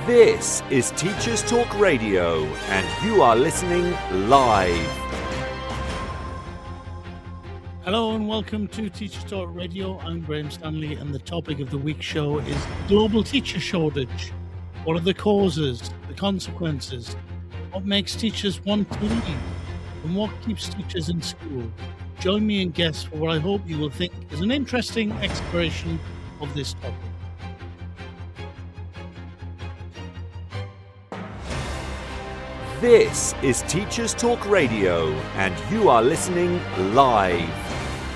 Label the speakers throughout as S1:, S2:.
S1: This is Teachers Talk Radio, and you are listening live.
S2: Hello and welcome to Teachers Talk Radio. I'm Graham Stanley, and the topic of the week's show is global teacher shortage. What are the causes, the consequences? What makes teachers want to leave? And what keeps teachers in school? Join me and guests for what I hope you will think is an interesting exploration of this topic.
S1: This is Teachers Talk Radio, and you are listening live.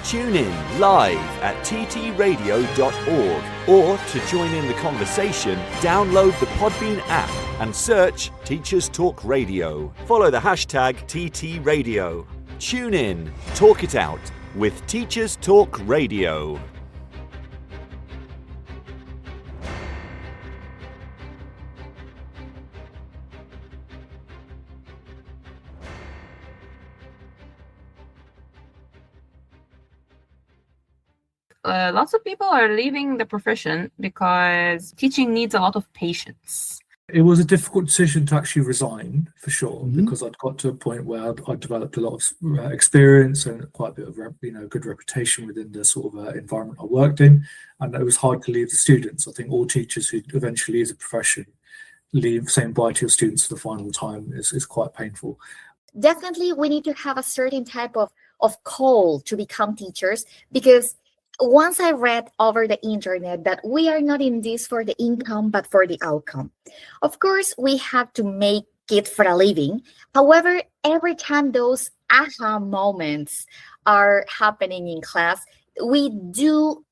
S1: Tune in live at ttradio.org, or to join in the conversation, download the Podbean app and search Teachers Talk Radio. Follow the hashtag TTRadio. Tune in, talk it out with Teachers Talk Radio.
S3: Lots of people are leaving the profession because teaching needs a lot of patience.
S4: It was a difficult decision to actually resign, for sure, because I'd got to a point where I'd developed a lot of experience and quite a bit of good reputation within the sort of environment I worked in, and it was hard to leave the students. I think all teachers who eventually leave the profession saying bye to your students for the final time is quite painful.
S5: Definitely, we need to have a certain type of call to become teachers, because once I read over the internet that we are not in this for the income, but for the outcome. Of course, we have to make it for a living. However, every time those aha moments are happening in class, we do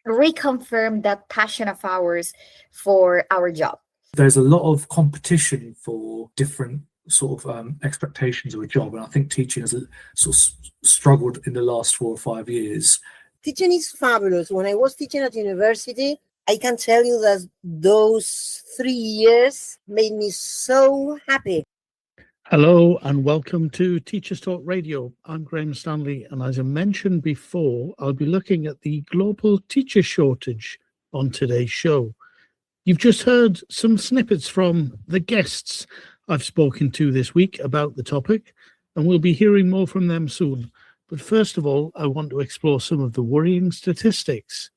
S5: reconfirm that passion of ours for our job.
S4: There's a lot of competition for different sort of expectations of a job. And I think teaching has sort of struggled in the last 4 or 5 years.
S6: Teaching is fabulous. When I was teaching at university, I can tell you that those 3 years made me so happy.
S2: Hello and welcome to Teachers Talk Radio. I'm Graham Stanley, and as I mentioned before, I'll be looking at the global teacher shortage on today's show. You've just heard some snippets from the guests I've spoken to this week about the topic, and we'll be hearing more from them soon. But first of all, I want to explore some of the worrying statistics.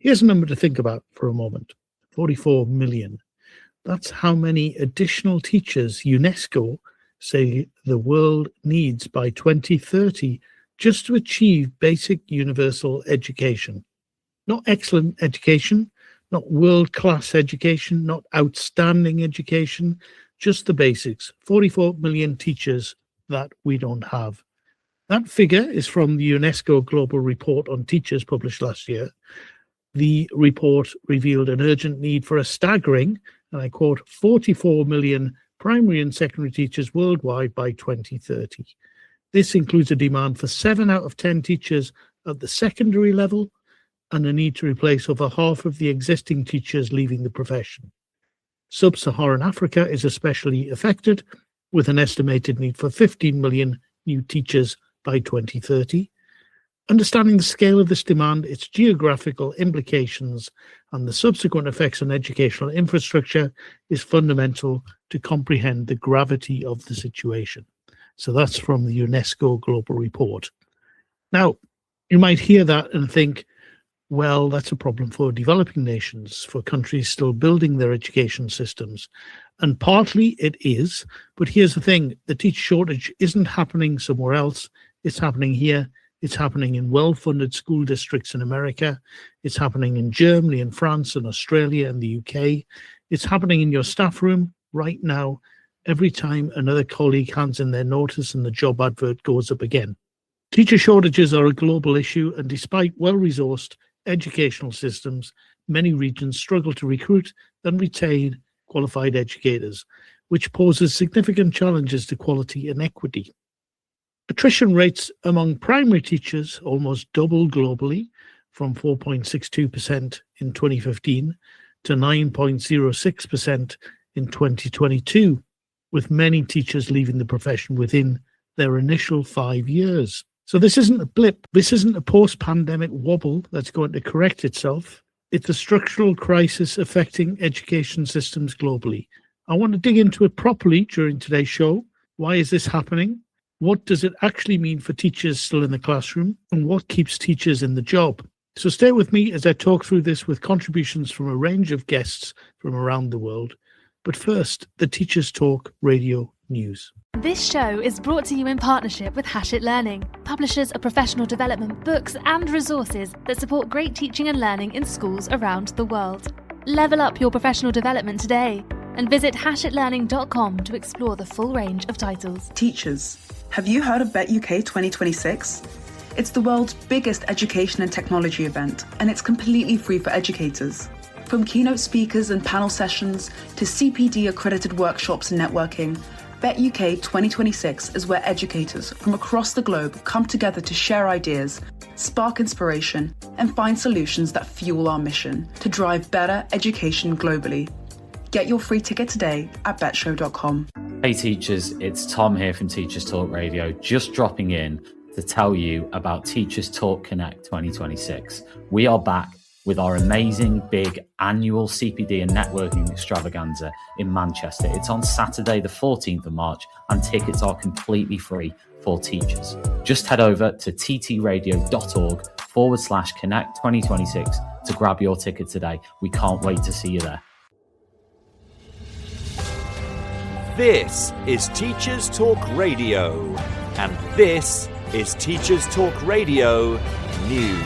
S2: Here's a number to think about for a moment. 44 million. That's how many additional teachers UNESCO say the world needs by 2030 just to achieve basic universal education. Not excellent education, not world-class education, not outstanding education, just the basics. 44 million teachers that we don't have. That figure is from the UNESCO Global Report on Teachers published last year. The report revealed an urgent need for a staggering, and I quote, 44 million primary and secondary teachers worldwide by 2030. This includes a demand for 7 out of 10 teachers at the secondary level and a need to replace over half of the existing teachers leaving the profession. Sub-Saharan Africa is especially affected, with an estimated need for 15 million new teachers by 2030. Understanding the scale of this demand, its geographical implications, and the subsequent effects on educational infrastructure is fundamental to comprehend the gravity of the situation. So that's from the UNESCO Global Report. Now, you might hear that and think, well, that's a problem for developing nations, for countries still building their education systems. And partly it is, but here's the thing, the teacher shortage isn't happening somewhere else. It's happening here. It's happening in well-funded school districts in America. It's happening in Germany and France and Australia and the UK. It's happening in your staff room right now, every time another colleague hands in their notice and the job advert goes up again. Teacher shortages are a global issue, and despite well-resourced educational systems, many regions struggle to recruit and retain qualified educators, which poses significant challenges to quality and equity. Attrition rates among primary teachers almost doubled globally, from 4.62% in 2015 to 9.06% in 2022, with many teachers leaving the profession within their initial 5 years. So this isn't a blip. This isn't a post-pandemic wobble that's going to correct itself. It's a structural crisis affecting education systems globally. I want to dig into it properly during today's show. Why is this happening? What does it actually mean for teachers still in the classroom? And what keeps teachers in the job? So stay with me as I talk through this with contributions from a range of guests from around the world. But first, the Teachers Talk Radio News.
S7: This show is brought to you in partnership with Hachette Learning, publishers of professional development books and resources that support great teaching and learning in schools around the world. Level up your professional development today and visit hachetlearning.com to explore the full range of titles.
S8: Teachers, have you heard of Bet UK 2026? It's the world's biggest education and technology event, and it's completely free for educators. From keynote speakers and panel sessions to CPD accredited workshops and networking, Bet UK 2026 is where educators from across the globe come together to share ideas, spark inspiration, and find solutions that fuel our mission to drive better education globally. Get your free ticket today at betshow.com.
S9: Hey teachers, it's Tom here from Teachers Talk Radio, just dropping in to tell you about Teachers Talk Connect 2026. We are back with our amazing big annual CPD and networking extravaganza in Manchester. It's on Saturday the 14th of March and tickets are completely free for teachers. Just head over to ttradio.org/Connect 2026 to grab your ticket today. We can't wait to see you there.
S1: This is Teachers Talk Radio, and this is Teachers Talk Radio News.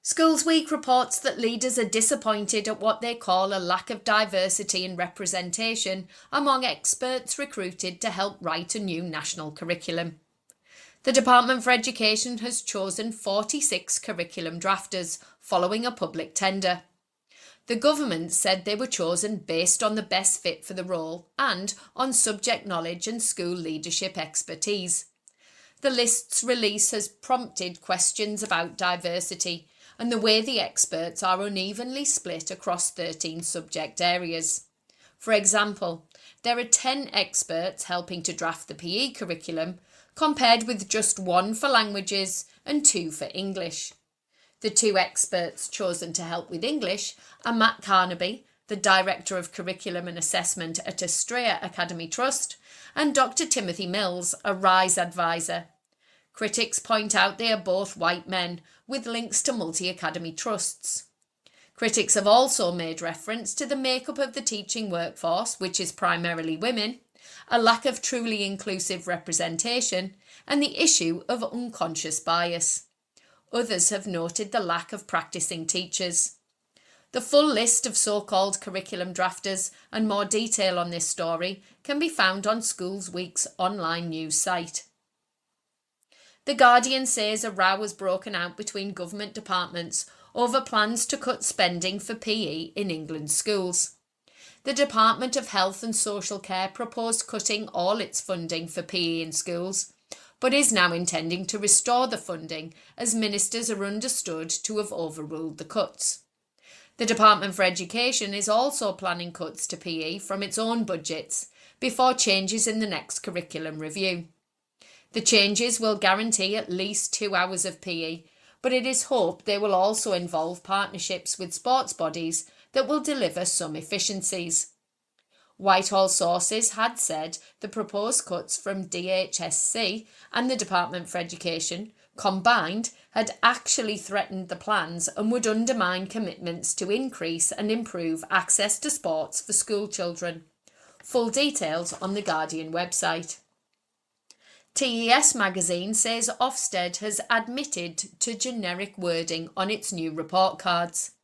S10: Schools Week reports that leaders are disappointed at what they call a lack of diversity and representation among experts recruited to help write a new national curriculum. The Department for Education has chosen 46 curriculum drafters following a public tender. The government said they were chosen based on the best fit for the role and on subject knowledge and school leadership expertise. The list's release has prompted questions about diversity and the way the experts are unevenly split across 13 subject areas. For example, there are 10 experts helping to draft the PE curriculum, compared with just 1 for languages and 2 for English. The 2 experts chosen to help with English are Matt Carnaby, the Director of Curriculum and Assessment at Australia Academy Trust, and Dr. Timothy Mills, a RISE advisor. Critics point out they are both white men, with links to multi-academy trusts. Critics have also made reference to the makeup of the teaching workforce, which is primarily women, a lack of truly inclusive representation, and the issue of unconscious bias. Others have noted the lack of practicing teachers. The full list of so-called curriculum drafters and more detail on this story can be found on Schools Week's online news site. The Guardian says a row has broken out between government departments over plans to cut spending for PE in England's schools. The Department of Health and Social Care proposed cutting all its funding for PE in schools, but is now intending to restore the funding as ministers are understood to have overruled the cuts. The Department for Education is also planning cuts to PE from its own budgets before changes in the next curriculum review. The changes will guarantee at least 2 hours of PE, but it is hoped they will also involve partnerships with sports bodies that will deliver some efficiencies. Whitehall sources had said the proposed cuts from DHSC and the Department for Education combined had actually threatened the plans and would undermine commitments to increase and improve access to sports for school children. Full details on the Guardian website. TES magazine says Ofsted has admitted to generic wording on its new report cards.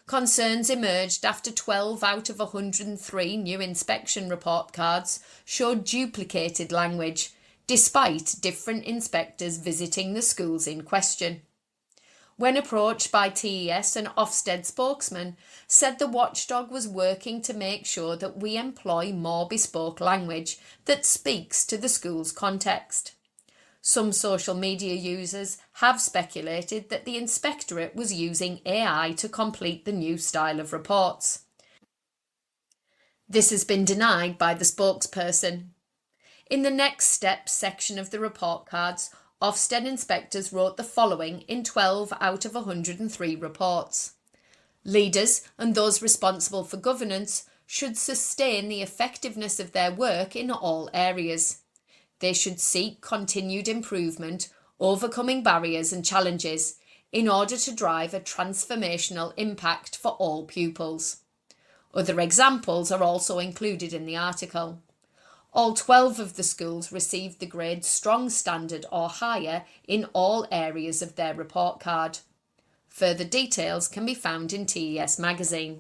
S10: Concerns emerged after 12 out of 103 new inspection report cards showed duplicated language, despite different inspectors visiting the schools in question. When approached by TES, an Ofsted spokesman said the watchdog was working to make sure that we employ more bespoke language that speaks to the school's context. Some social media users have speculated that the inspectorate was using AI to complete the new style of reports. This has been denied by the spokesperson. In the next steps section of the report cards, Ofsted inspectors wrote the following in 12 out of 103 reports. Leaders and those responsible for governance should sustain the effectiveness of their work in all areas. They should seek continued improvement, overcoming barriers and challenges, in order to drive a transformational impact for all pupils. Other examples are also included in the article. All 12 of the schools received the grade Strong Standard or higher in all areas of their report card. Further details can be found in TES magazine.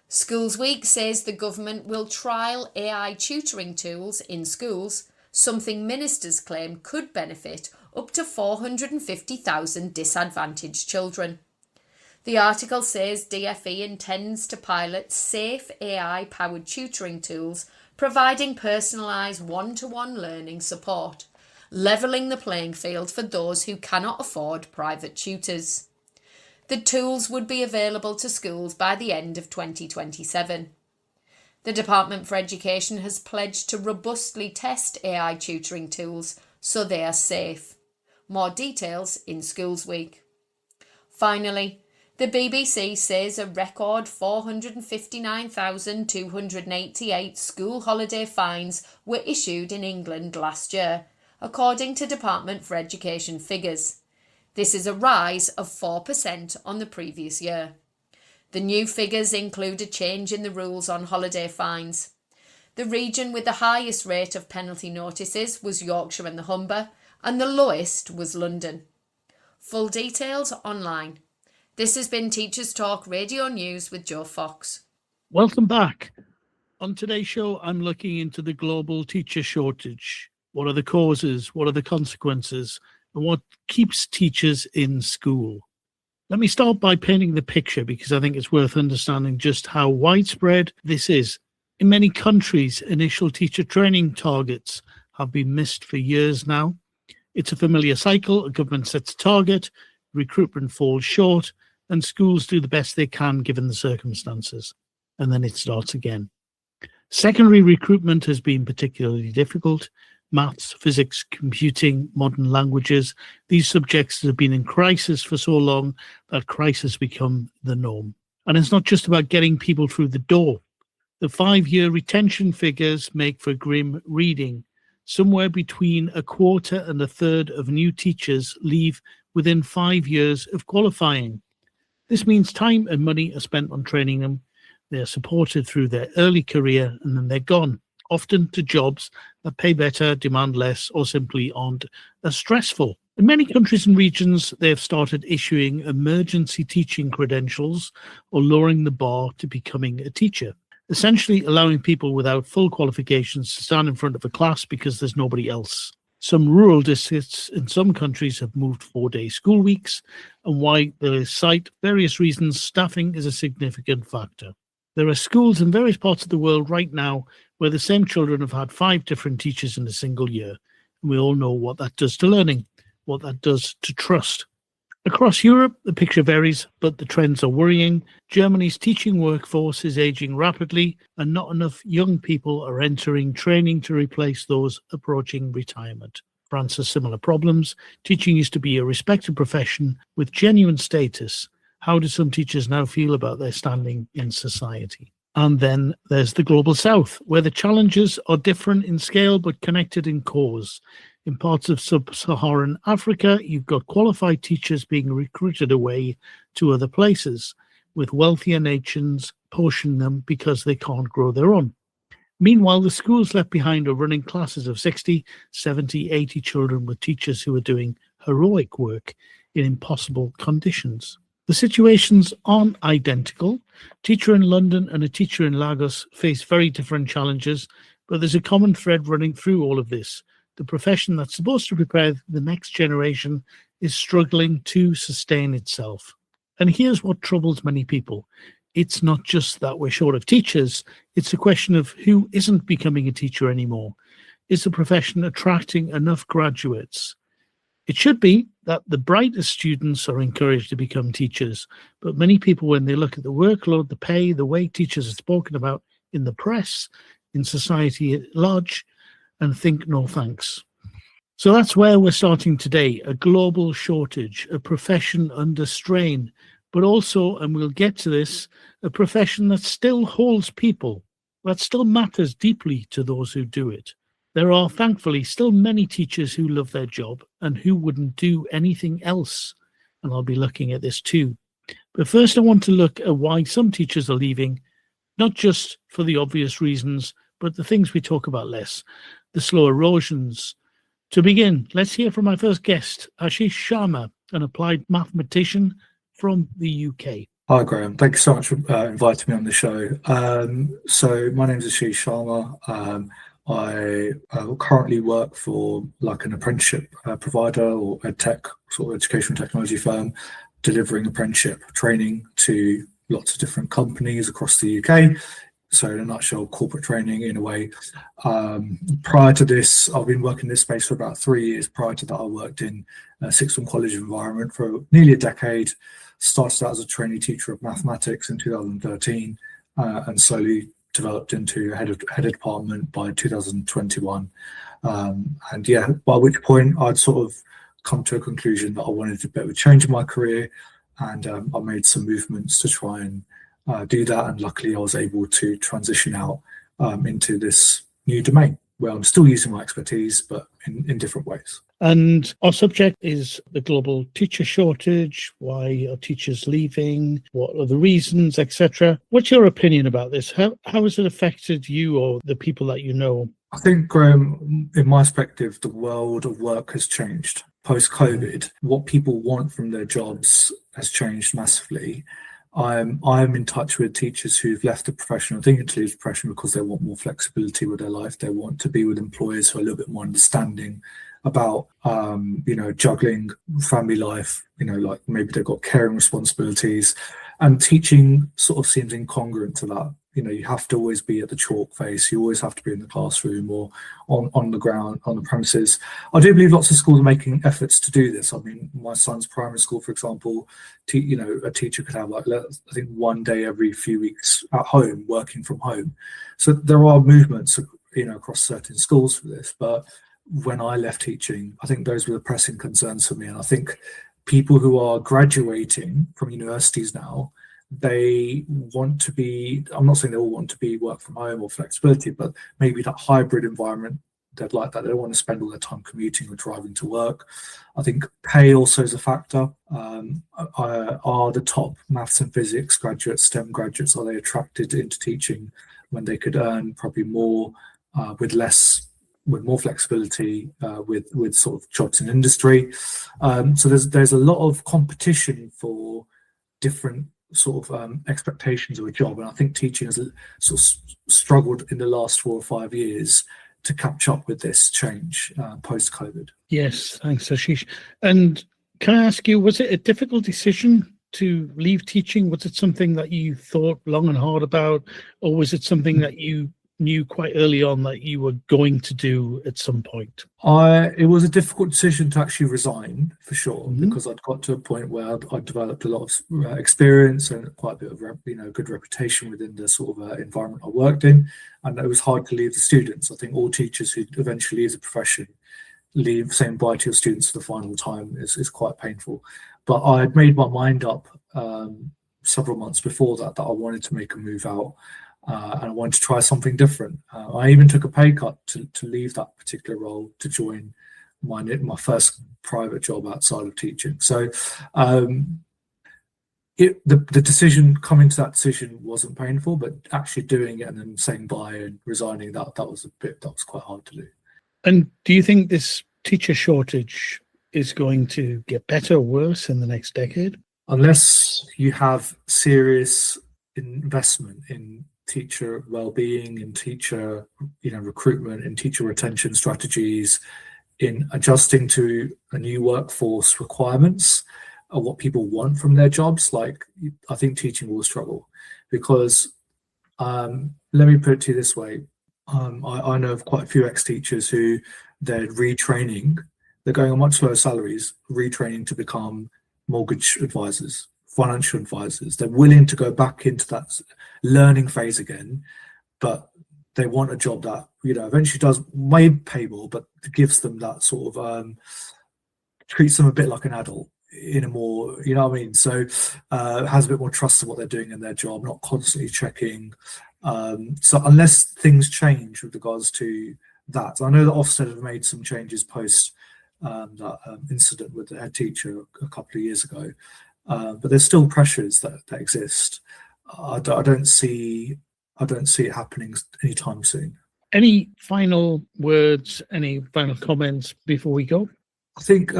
S10: Schools Week says the government will trial AI tutoring tools in schools, something ministers claim could benefit up to 450,000 disadvantaged children. The article says DFE intends to pilot safe AI-powered tutoring tools providing personalised one-to-one learning support, levelling the playing field for those who cannot afford private tutors. The tools would be available to schools by the end of 2027. The Department for Education has pledged to robustly test AI tutoring tools so they are safe. More details in Schools Week. Finally, the BBC says a record 459,288 school holiday fines were issued in England last year, according to Department for Education figures. This is a rise of 4% on the previous year. The new figures include a change in the rules on holiday fines. The region with the highest rate of penalty notices was Yorkshire and the Humber, and the lowest was London. Full details online. This has been Teachers Talk Radio News with Joe Fox.
S2: Welcome back. On today's show, I'm looking into the global teacher shortage. What are the causes? What are the consequences? And what keeps teachers in school? Let me start by painting the picture because I think it's worth understanding just how widespread this is. In many countries, initial teacher training targets have been missed for years now. It's a familiar cycle. A government sets a target, recruitment falls short, and schools do the best they can given the circumstances. And then it starts again. Secondary recruitment has been particularly difficult. Maths, physics, computing, modern languages, these subjects have been in crisis for so long that crisis become the norm. And it's not just about getting people through the door. The 5-year retention figures make for grim reading. Somewhere between a quarter and a third of new teachers leave within 5 years of qualifying. This means time and money are spent on training them. They're supported through their early career and then they're gone, often to jobs that pay better, demand less, or simply aren't as stressful. In many countries and regions, they've started issuing emergency teaching credentials or lowering the bar to becoming a teacher, essentially allowing people without full qualifications to stand in front of a class because there's nobody else. Some rural districts in some countries have moved 4-day school weeks, and why they cite various reasons, staffing is a significant factor. There are schools in various parts of the world right now where the same children have had 5 different teachers in a single year. And we all know what that does to learning, what that does to trust. Across Europe, the picture varies, but the trends are worrying. Germany's teaching workforce is aging rapidly, and not enough young people are entering training to replace those approaching retirement. France has similar problems. Teaching used to be a respected profession with genuine status. How do some teachers now feel about their standing in society? And then there's the global south, where the challenges are different in scale but connected in cause. In parts of sub-Saharan Africa, you've got qualified teachers being recruited away to other places, with wealthier nations portioning them because they can't grow their own. Meanwhile, the schools left behind are running classes of 60, 70, 80 children with teachers who are doing heroic work in impossible conditions. The situations aren't identical. A teacher in London and a teacher in Lagos face very different challenges, but there's a common thread running through all of this. The profession that's supposed to prepare the next generation is struggling to sustain itself. And here's what troubles many people. It's not just that we're short of teachers, it's a question of who isn't becoming a teacher anymore. Is the profession attracting enough graduates? It should be that the brightest students are encouraged to become teachers, but many people, when they look at the workload, the pay, the way teachers are spoken about in the press, in society at large, and think no thanks. So that's where we're starting today, a global shortage, a profession under strain, but also, and we'll get to this, a profession that still holds people, that still matters deeply to those who do it. There are thankfully still many teachers who love their job and who wouldn't do anything else. And I'll be looking at this too. But first I want to look at why some teachers are leaving, not just for the obvious reasons, but the things we talk about less, the slow erosions. To begin, let's hear from my first guest, Ashish Sharma, an applied mathematician from the UK.
S4: Hi, Graham. Thank you so much for inviting me on the show. So my name is Ashish Sharma. I currently work for like an apprenticeship provider or a tech sort of educational technology firm, delivering apprenticeship training to lots of different companies across the UK. So in a nutshell, corporate training in a way. Prior to this, I've been working in this space for about 3 years. Prior to that, I worked in a sixth form college environment for nearly a decade. Started out as a trainee teacher of mathematics in 2013 and slowly developed into head of department by 2021. And yeah, by which point I'd sort of come to a conclusion that I wanted a bit of a change in my career, and I made some movements to try and do that, and luckily I was able to transition out into this new domain where I'm still using my expertise, but in different ways.
S2: And our subject is the global teacher shortage. Why are teachers leaving? What are the reasons, etc.? What's your opinion about this? How has it affected you or the people that you know?
S4: I think, Graham, in my perspective, the world of work has changed. Post-COVID, what people want from their jobs has changed massively. I'm in touch with teachers who've left the profession or thinking to leave the profession because they want more flexibility with their life. They want to be with employers who are a little bit more understanding about, juggling family life, like maybe they've got caring responsibilities, and teaching sort of seems incongruent to that. You have to always be at the chalk face. You always have to be in the classroom or on the ground, on the premises. I do believe lots of schools are making efforts to do this. I mean, my son's primary school, for example, a teacher could have I think 1 day every few weeks at home, working from home. So there are movements, across certain schools for this. But when I left teaching, I think those were the pressing concerns for me. And I think people who are graduating from universities now, they want to be, I'm not saying they all want to be work from home or flexibility, but maybe that hybrid environment, they'd like that. They don't want to spend all their time commuting or driving to work. I think pay also is a factor. Are the top maths and physics graduates, STEM graduates, are they attracted into teaching when they could earn probably more with more flexibility, with sort of jobs in industry? So there's a lot of competition for different sort of expectations of a job, and I think teaching has sort of struggled in the last 4 or 5 years to catch up with this change post-COVID.
S2: Yes, thanks, Ashish. And can I ask you, was it a difficult decision to leave teaching? Was it something that you thought long and hard about, or was it something that you knew quite early on that you were going to do at some point?
S4: It was a difficult decision to actually resign, for sure, because I'd got to a point where I'd developed a lot of experience and quite a bit of good reputation within the sort of environment I worked in, and it was hard to leave the students. I think all teachers who eventually leave the profession saying bye to your students for the final time is quite painful. But I had made my mind up several months before that I wanted to make a move out. And I wanted to try something different. I even took a pay cut to leave that particular role to join my first private job outside of teaching. So the decision, coming to that decision wasn't painful, but actually doing it and then saying bye and resigning, that was quite hard to do.
S2: And do you think this teacher shortage is going to get better or worse in the next decade?
S4: Unless you have serious investment in teacher well-being, in teacher recruitment, in teacher retention strategies, in adjusting to a new workforce requirements of what people want from their jobs, I think teaching will struggle. Because let me put it to you this way, I know of quite a few ex-teachers who they're retraining, they're going on much lower salaries, retraining to become mortgage advisors, financial advisors. They're willing to go back into that learning phase again, but they want a job that, you know, eventually does may pay more, but gives them that sort of treats them a bit like an adult in a more, you know what I mean? So has a bit more trust in what they're doing in their job, not constantly checking. So unless things change with regards to that, I know that Ofsted have made some changes post that incident with the head teacher a couple of years ago, but there's still pressures that exist. I don't see it happening anytime soon.
S2: Any final words, any final comments before we go?
S4: I think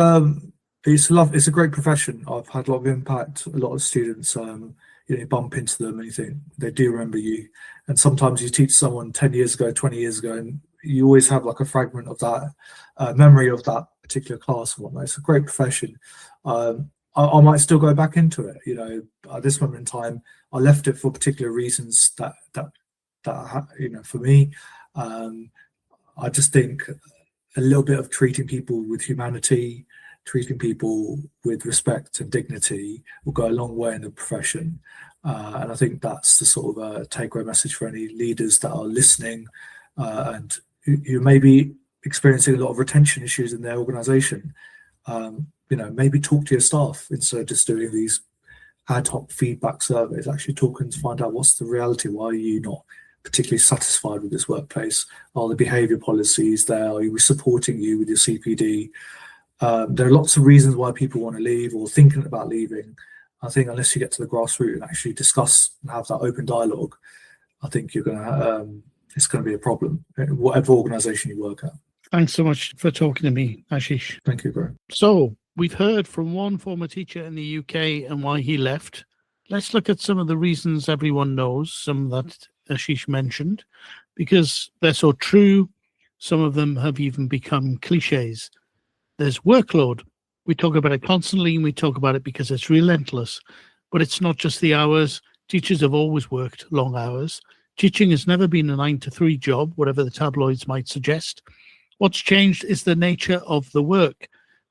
S4: it's a great profession. I've had a lot of impact. A lot of students, you bump into them and you think they do remember you. And sometimes you teach someone 10 years ago, 20 years ago, and you always have like a fragment of that memory of that particular class and whatnot. It's a great profession. I might still go back into it. You know, at this moment in time, I left it for particular reasons that you know, for me, I just think a little bit of treating people with humanity, treating people with respect and dignity will go a long way in the profession. And I think that's the sort of takeaway message for any leaders that are listening and who may be experiencing a lot of retention issues in their organisation. You know, maybe talk to your staff instead of just doing these ad hoc feedback surveys. Actually talking to find out what's the reality. Why are you not particularly satisfied with this workplace? Are the behaviour policies there? Are we supporting you with your CPD? There are lots of reasons why people want to leave or thinking about leaving. I think unless you get to the grassroots and actually discuss and have that open dialogue, I think you're going to it's going to be a problem, whatever organisation you work at.
S2: Thanks so much for talking to me, Ashish.
S4: Thank you, Graham.
S2: So we've heard from one former teacher in the UK and why he left. Let's look at some of the reasons everyone knows, some that Ashish mentioned, because they're so true. Some of them have even become cliches. There's workload. We talk about it constantly, and we talk about it because it's relentless. But it's not just the hours. Teachers have always worked long hours. Teaching has never been a 9-to-3 job, whatever the tabloids might suggest. What's changed is the nature of the work.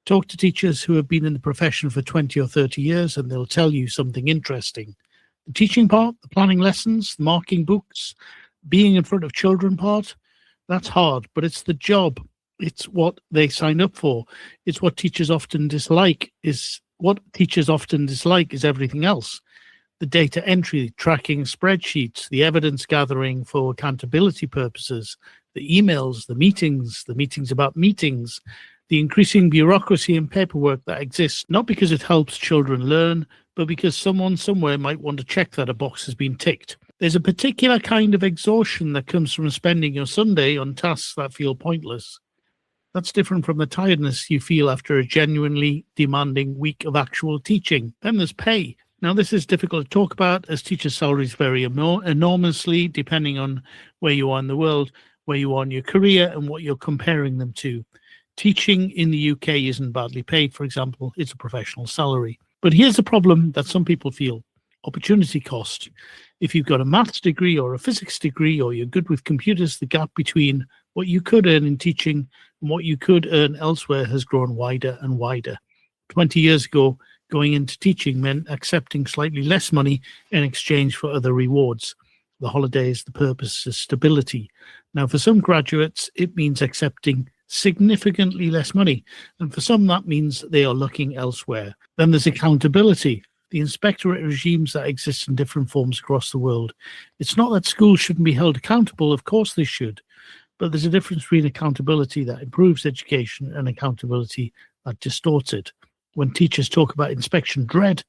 S2: Talk to teachers who have been in the profession for 20 or 30 years, and they'll tell you something interesting. The teaching part, the planning lessons, the marking books, being in front of children part, that's hard, but it's the job. It's what they sign up for. It's what teachers often dislike. Is everything else. The data entry, tracking spreadsheets, the evidence gathering for accountability purposes, the emails, the meetings about meetings, the increasing bureaucracy and paperwork that exists, not because it helps children learn, but because someone somewhere might want to check that a box has been ticked. There's a particular kind of exhaustion that comes from spending your Sunday on tasks that feel pointless. That's different from the tiredness you feel after a genuinely demanding week of actual teaching. Then there's pay. Now, this is difficult to talk about as teachers' salaries vary enormously depending on where you are in the world, where you are in your career, and what you're comparing them to. Teaching in the UK isn't badly paid, for example. It's a professional salary. But here's a problem that some people feel: opportunity cost. If you've got a maths degree or a physics degree, or you're good with computers, the gap between what you could earn in teaching and what you could earn elsewhere has grown wider and wider. 20 years ago, going into teaching meant accepting slightly less money in exchange for other rewards. The holidays, the purpose is stability. Now, for some graduates, it means accepting significantly less money. And for some, that means they are looking elsewhere. Then there's accountability, the inspectorate regimes that exist in different forms across the world. It's not that schools shouldn't be held accountable. Of course they should. But there's a difference between accountability that improves education and accountability that distorts it. When teachers talk about inspection dread,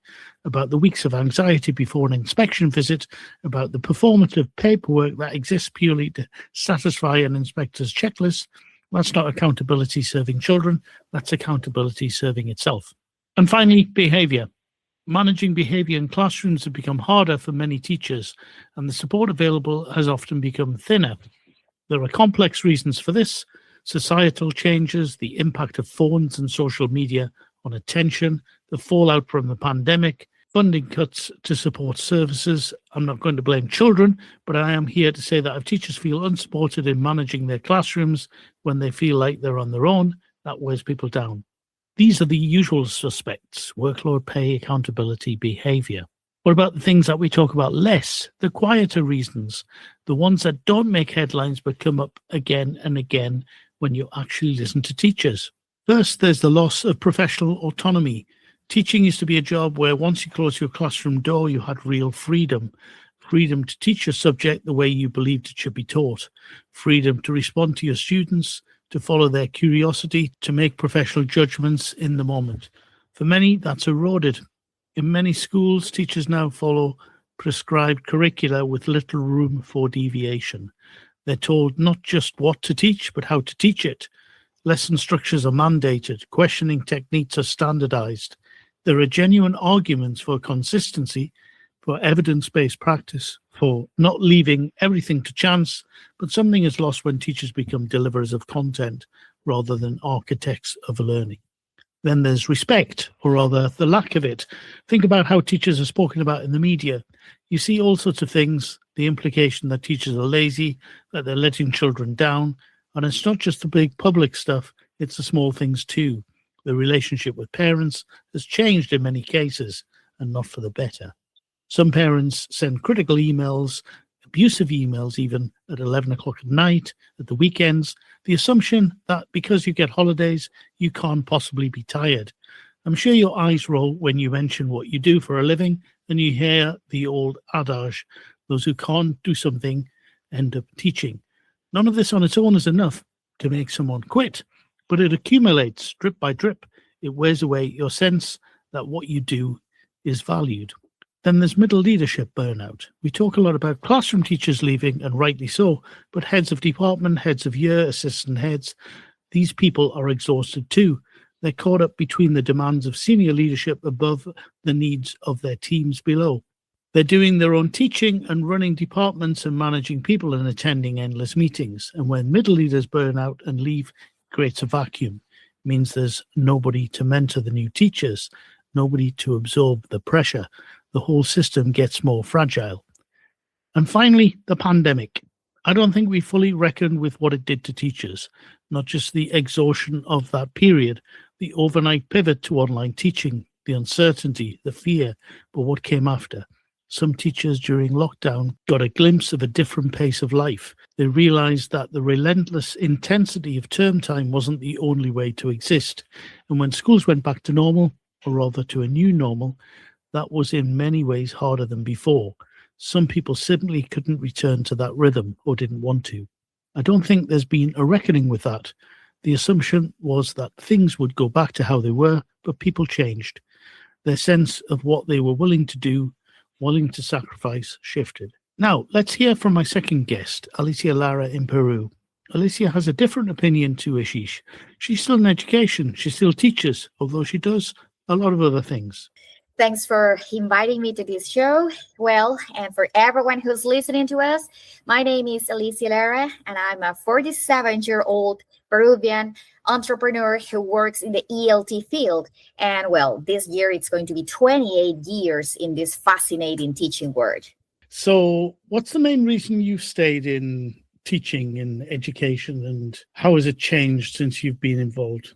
S2: about the weeks of anxiety before an inspection visit, about the performative paperwork that exists purely to satisfy an inspector's checklist, that's not accountability serving children, that's accountability serving itself. And finally, behaviour. Managing behaviour in classrooms has become harder for many teachers, and the support available has often become thinner. There are complex reasons for this: societal changes, the impact of phones and social media on attention, the fallout from the pandemic, funding cuts to support services. I'm not going to blame children, but I am here to say that if teachers feel unsupported in managing their classrooms when they feel like they're on their own, that wears people down. These are the usual suspects: workload, pay, accountability, behaviour. What about the things that we talk about less, the quieter reasons, the ones that don't make headlines but come up again and again when you actually listen to teachers? First, there's the loss of professional autonomy. Teaching used to be a job where once you closed your classroom door, you had real freedom. Freedom to teach your subject the way you believed it should be taught. Freedom to respond to your students, to follow their curiosity, to make professional judgments in the moment. For many, that's eroded. In many schools, teachers now follow prescribed curricula with little room for deviation. They're told not just what to teach, but how to teach it. Lesson structures are mandated. Questioning techniques are standardized. There are genuine arguments for consistency, for evidence-based practice, for not leaving everything to chance, but something is lost when teachers become deliverers of content rather than architects of learning. Then there's respect, or rather the lack of it. Think about how teachers are spoken about in the media. You see all sorts of things, the implication that teachers are lazy, that they're letting children down, and it's not just the big public stuff, it's the small things too. The relationship with parents has changed in many cases, and not for the better. Some parents send critical emails, abusive emails even, at 11 o'clock at night, at the weekends, the assumption that because you get holidays, you can't possibly be tired. I'm sure your eyes roll when you mention what you do for a living and you hear the old adage, those who can't do something end up teaching. None of this on its own is enough to make someone quit, but it accumulates drip by drip. It wears away your sense that what you do is valued. Then there's middle leadership burnout. We talk a lot about classroom teachers leaving, and rightly so, but heads of department, heads of year, assistant heads, these people are exhausted too. They're caught up between the demands of senior leadership above the needs of their teams below. They're doing their own teaching and running departments and managing people and attending endless meetings. And when middle leaders burn out and leave, it creates a vacuum. It means there's nobody to mentor the new teachers, nobody to absorb the pressure. The whole system gets more fragile. And finally, the pandemic. I don't think we fully reckoned with what it did to teachers, not just the exhaustion of that period, the overnight pivot to online teaching, the uncertainty, the fear, but what came after. Some teachers during lockdown got a glimpse of a different pace of life. They realized that the relentless intensity of term time wasn't the only way to exist. And when schools went back to normal, or rather to a new normal, that was in many ways harder than before. Some people simply couldn't return to that rhythm or didn't want to. I don't think there's been a reckoning with that. The assumption was that things would go back to how they were, but people changed. Their sense of what they were willing to do, willing to sacrifice, shifted. Now, let's hear from my second guest, Alicia Lara in Peru. Alicia has a different opinion to Ashish. She's still in education. She still teaches, although she does a lot of other things.
S5: Thanks for inviting me to this show. Well, and for everyone who's listening to us, my name is Alicia Lara, and I'm a 47-year-old Peruvian entrepreneur who works in the ELT field. And well, this year it's going to be 28 years in this fascinating teaching world.
S2: So what's the main reason you stayed in teaching, in education, and how has it changed since you've been involved?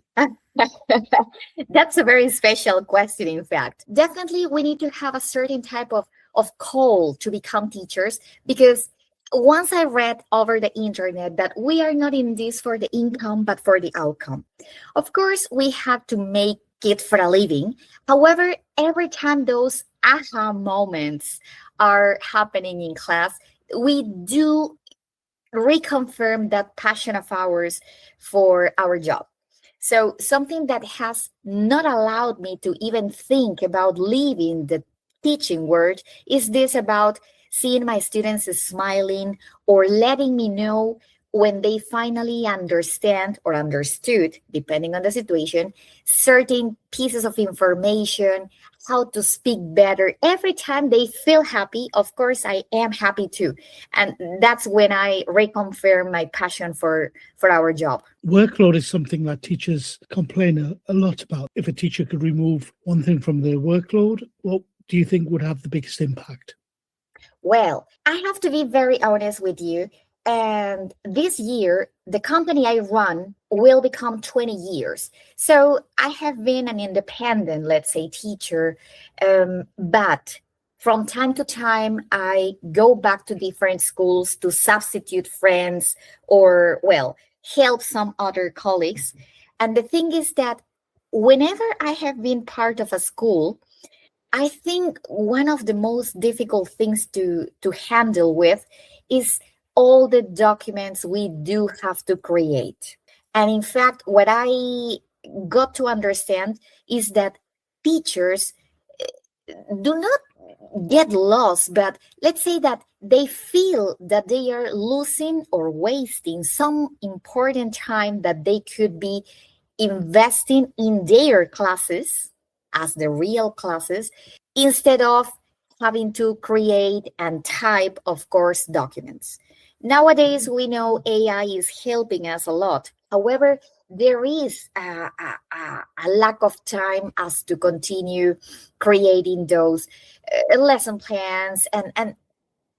S5: That's a very special question, in fact. Definitely, we need to have a certain type of call to become teachers, because once I read over the internet that we are not in this for the income, but for the outcome. Of course, we have to make it for a living. However, every time those aha moments are happening in class, we do reconfirm that passion of ours for our job. So something that has not allowed me to even think about leaving the teaching world is this about seeing my students smiling or letting me know when they finally understand or understood, depending on the situation, certain pieces of information, how to speak better. Every time they feel happy, of course, I am happy too. And that's when I reconfirm my passion for our job.
S2: Workload is something that teachers complain a lot about. If a teacher could remove one thing from their workload, what do you think would have the biggest impact?
S5: Well, I have to be very honest with you. And this year, the company I run will become 20 years. So I have been an independent, let's say, teacher. But From time to time, I go back to different schools to substitute friends or, well, help some other colleagues. And the thing is that whenever I have been part of a school, I think one of the most difficult things to handle with is all the documents we do have to create. And in fact, what I got to understand is that teachers do not get lost, but let's say that they feel that they are losing or wasting some important time that they could be investing in their classes as the real classes, instead of having to create and type, of course, documents. Nowadays, we know AI is helping us a lot. However, there is a lack of time as to continue creating those lesson plans and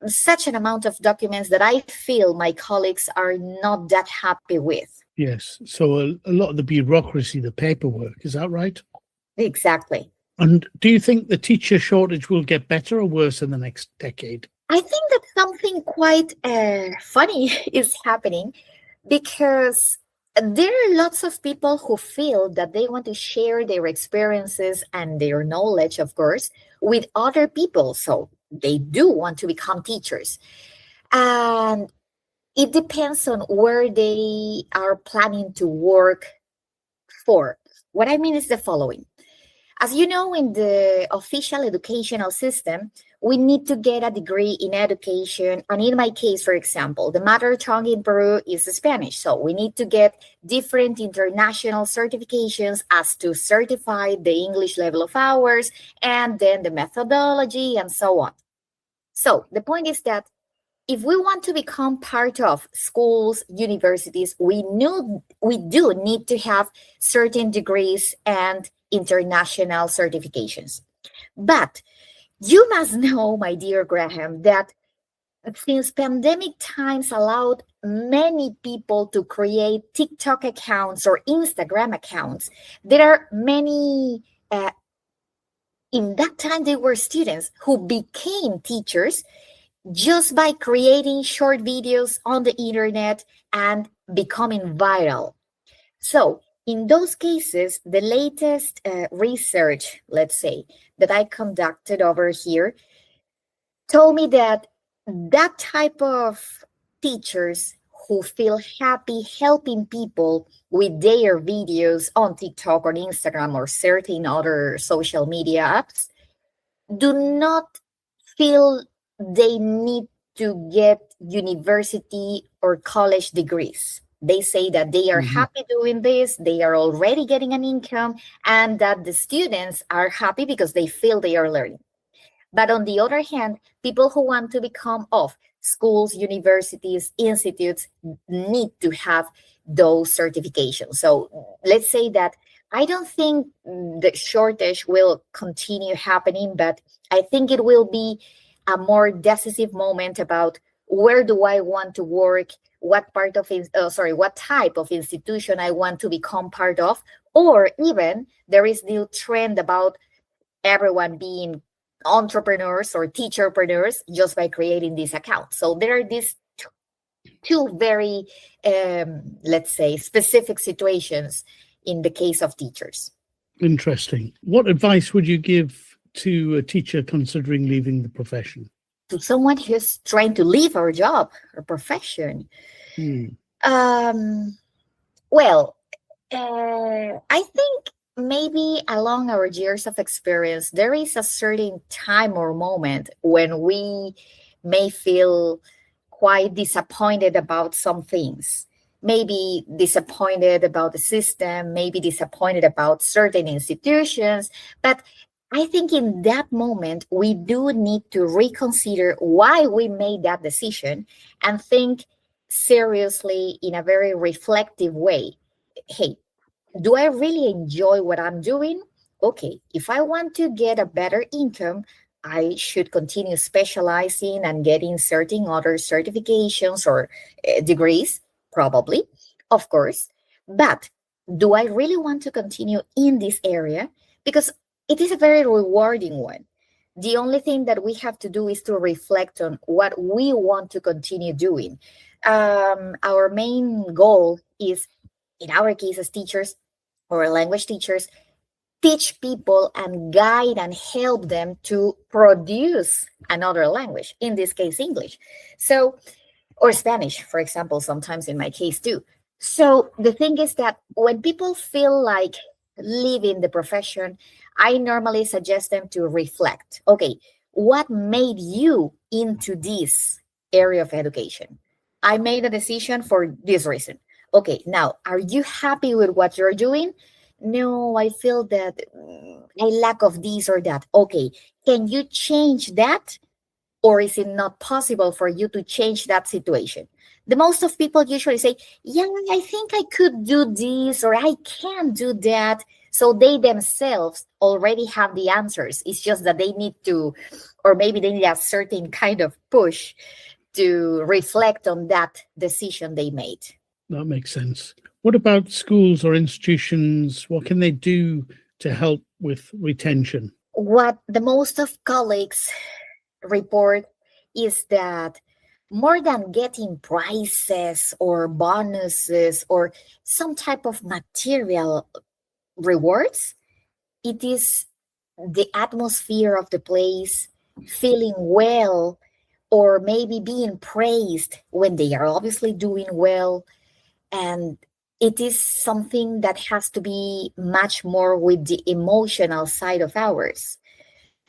S5: such an amount of documents that I feel my colleagues are not that happy with.
S2: Yes. So a lot of the bureaucracy, the paperwork, is that right?
S5: Exactly.
S2: And do you think the teacher shortage will get better or worse in the next decade?
S5: I think that something quite funny is happening, because there are lots of people who feel that they want to share their experiences and their knowledge, of course, with other people. So they do want to become teachers. And it depends on where they are planning to work for. What I mean is the following. As you know, in the official educational system, we need to get a degree in education. And in my case, for example, the mother tongue in Peru is Spanish. So we need to get different international certifications as to certify the English level of ours, and then the methodology and so on. So the point is that if we want to become part of schools, universities, we do need to have certain degrees and international certifications. But you must know, my dear Graham, that since pandemic times allowed many people to create TikTok accounts or Instagram accounts, there are many, in that time they were students who became teachers just by creating short videos on the internet and becoming viral. So in those cases, the latest research, let's say, that I conducted over here told me that that type of teachers who feel happy helping people with their videos on TikTok or Instagram or certain other social media apps do not feel they need to get university or college degrees. They say that they are happy doing this, they are already getting an income, and that the students are happy because they feel they are learning. But on the other hand, people who want to become of schools, universities, institutes need to have those certifications. So let's say that I don't think the shortage will continue happening, but I think it will be a more decisive moment about where do I want to work, what type of institution I want to become part of, or even there is the trend about everyone being entrepreneurs or teacherpreneurs just by creating this account. So there are these two very, let's say, specific situations in the case of teachers.
S2: Interesting. What advice would you give to a teacher considering leaving the profession?
S5: To someone who's trying to leave our job or profession? Well, I think maybe along our years of experience, there is a certain time or moment when we may feel quite disappointed about some things. Maybe disappointed about the system, maybe disappointed about certain institutions. But I think in that moment, we do need to reconsider why we made that decision and think seriously in a very reflective way. Hey, do I really enjoy what I'm doing? Okay, if I want to get a better income, I should continue specializing and getting certain other certifications or degrees, probably, of course. But do I really want to continue in this area? Because it is a very rewarding one. The only thing that we have to do is to reflect on what we want to continue doing. Our main goal is, in our case as teachers or language teachers, teach people and guide and help them to produce another language, in this case, English. So, or Spanish, for example, sometimes in my case too. So the thing is that when people feel like leaving the profession, I normally suggest them to reflect. Okay, what made you into this area of education? I made a decision for this reason. Okay, now, are you happy with what you're doing? No, I feel that I lack of this or that. Okay, can you change that? Or is it not possible for you to change that situation? The most of people usually say, yeah, I think I could do this or I can do that. So they themselves already have the answers. It's just that they need to, or maybe they need a certain kind of push to reflect on that decision they made.
S2: That makes sense. What about schools or institutions? What can they do to help with retention?
S5: What the most of colleagues report is that more than getting prizes or bonuses or some type of material rewards, it is the atmosphere of the place, feeling well, or maybe being praised when they are obviously doing well. And it is something that has to be much more with the emotional side of ours.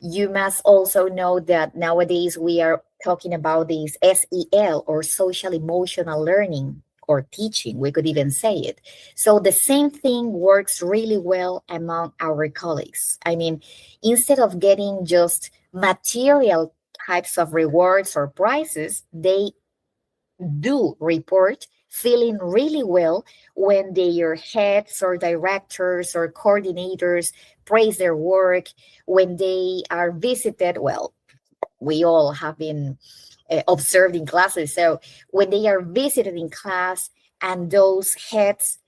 S5: You must also know that nowadays we are talking about this SEL, or social emotional learning or teaching, we could even say it. So the same thing works really well among our colleagues. I mean, instead of getting just material types of rewards or prizes, they do report feeling really well when their heads or directors or coordinators praise their work, when they are visited. Well, we all have been observed in classes. So when they are visited in class and those heads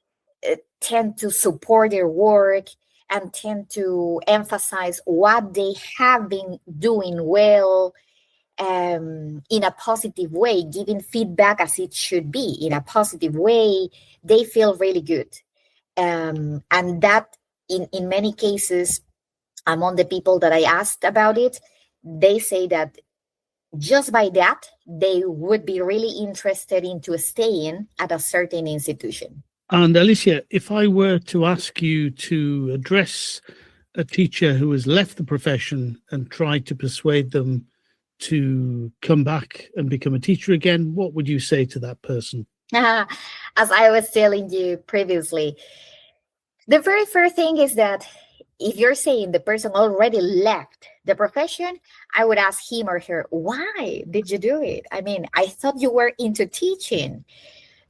S5: tend to support their work and tend to emphasize what they have been doing well, in a positive way, giving feedback as it should be in a positive way, they feel really good. And that in many cases, among the people that I asked about it, they say that just by that, they would be really interested into staying at a certain institution.
S2: And Alicia, if I were to ask you to address a teacher who has left the profession and tried to persuade them to come back and become a teacher again, what would you say to that person?
S5: As I was telling you previously, the very first thing is that if you're saying the person already left the profession, I would ask him or her, why did you do it? I mean, I thought you were into teaching.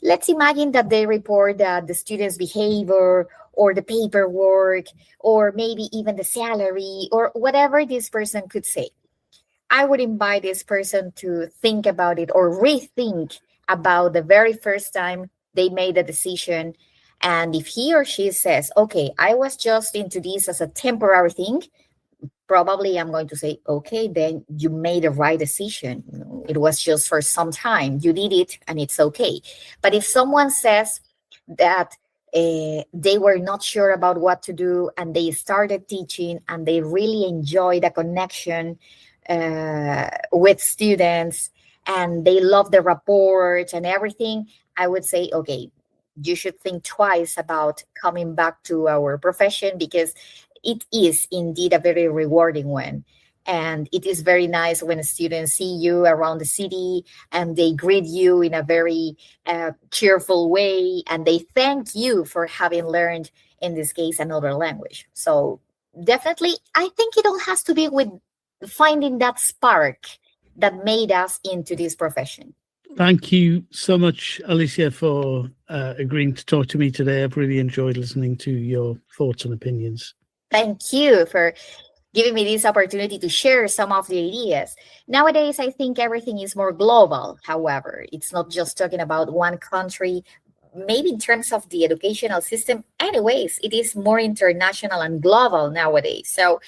S5: Let's imagine that they report that the student's behavior or the paperwork or maybe even the salary or whatever this person could say. I would invite this person to think about it or rethink about the very first time they made a decision. And if he or she says, okay, I was just into this as a temporary thing, probably I'm going to say, okay, then you made a right decision. It was just for some time. You did it and it's okay. But if someone says that they were not sure about what to do and they started teaching and they really enjoyed the connection with students and they love the report and everything, I would say, okay, you should think twice about coming back to our profession because it is indeed a very rewarding one. And it is very nice when students see you around the city and they greet you in a very cheerful way and they thank you for having learned, in this case, another language. So definitely, I think it all has to be with finding that spark that made us into this profession.
S2: Thank you so much, Alicia, for agreeing to talk to me today. I've really enjoyed listening to your thoughts and opinions.
S5: Thank you for giving me this opportunity to share some of the ideas. Nowadays, I think everything is more global. However, it's not just talking about one country. Maybe in terms of the educational system, anyways, it is more international and global nowadays. So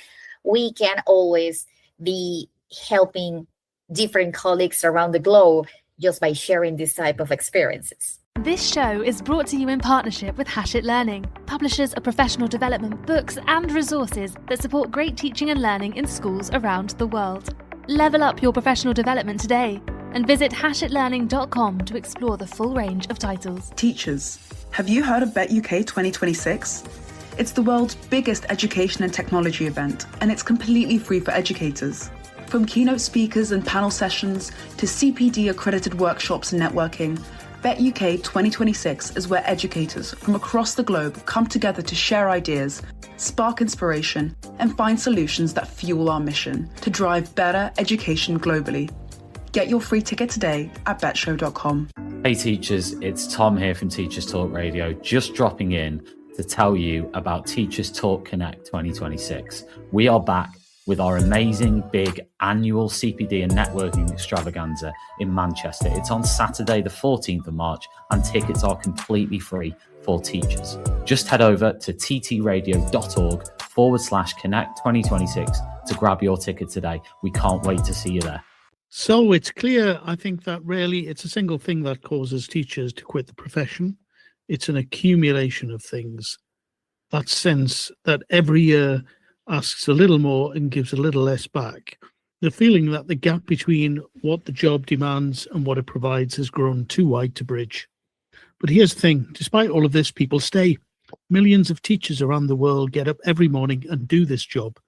S5: we can always be helping different colleagues around the globe just by sharing this type of experiences.
S7: This show is brought to you in partnership with Hachette Learning, publishers of professional development books and resources that support great teaching and learning in schools around the world. Level up your professional development today and visit hachetlearning.com to explore the full range of titles.
S8: Teachers, have you heard of Bet UK 2026? It's the world's biggest education and technology event, and it's completely free for educators. From keynote speakers and panel sessions to CPD accredited workshops and networking, Bet UK 2026 is where educators from across the globe come together to share ideas, spark inspiration, and find solutions that fuel our mission to drive better education globally. Get your free ticket today at betshow.com.
S9: Hey teachers, it's Tom here from Teachers Talk Radio, just dropping in to tell you about Teachers Talk Connect 2026. We are back with our amazing big annual CPD and networking extravaganza in Manchester. It's on Saturday, the 14th of March, and tickets are completely free for teachers. Just head over to ttradio.org/Connect 2026 to grab your ticket today. We can't wait to see you there.
S2: So it's clear, I think, that rarely it's a single thing that causes teachers to quit the profession. It's an accumulation of things. That sense that every year asks a little more and gives a little less back. The feeling that the gap between what the job demands and what it provides has grown too wide to bridge. But here's the thing, despite all of this, people stay. Millions of teachers around the world get up every morning and do this job.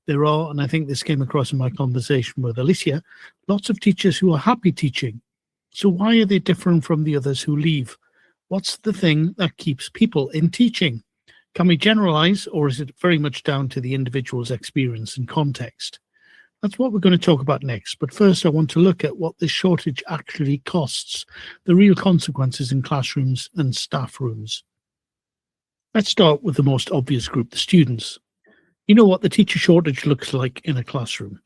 S2: There are, and I think this came across in my conversation with Alicia, lots of teachers who are happy teaching. So why are they different from the others who leave? What's the thing that keeps people in teaching? Can we generalize, or is it very much down to the individual's experience and context? That's what we're going to talk about next. But first, I want to look at what this shortage actually costs, the real consequences in classrooms and staff rooms. Let's start with the most obvious group, the students. You know what the teacher shortage looks like in a classroom.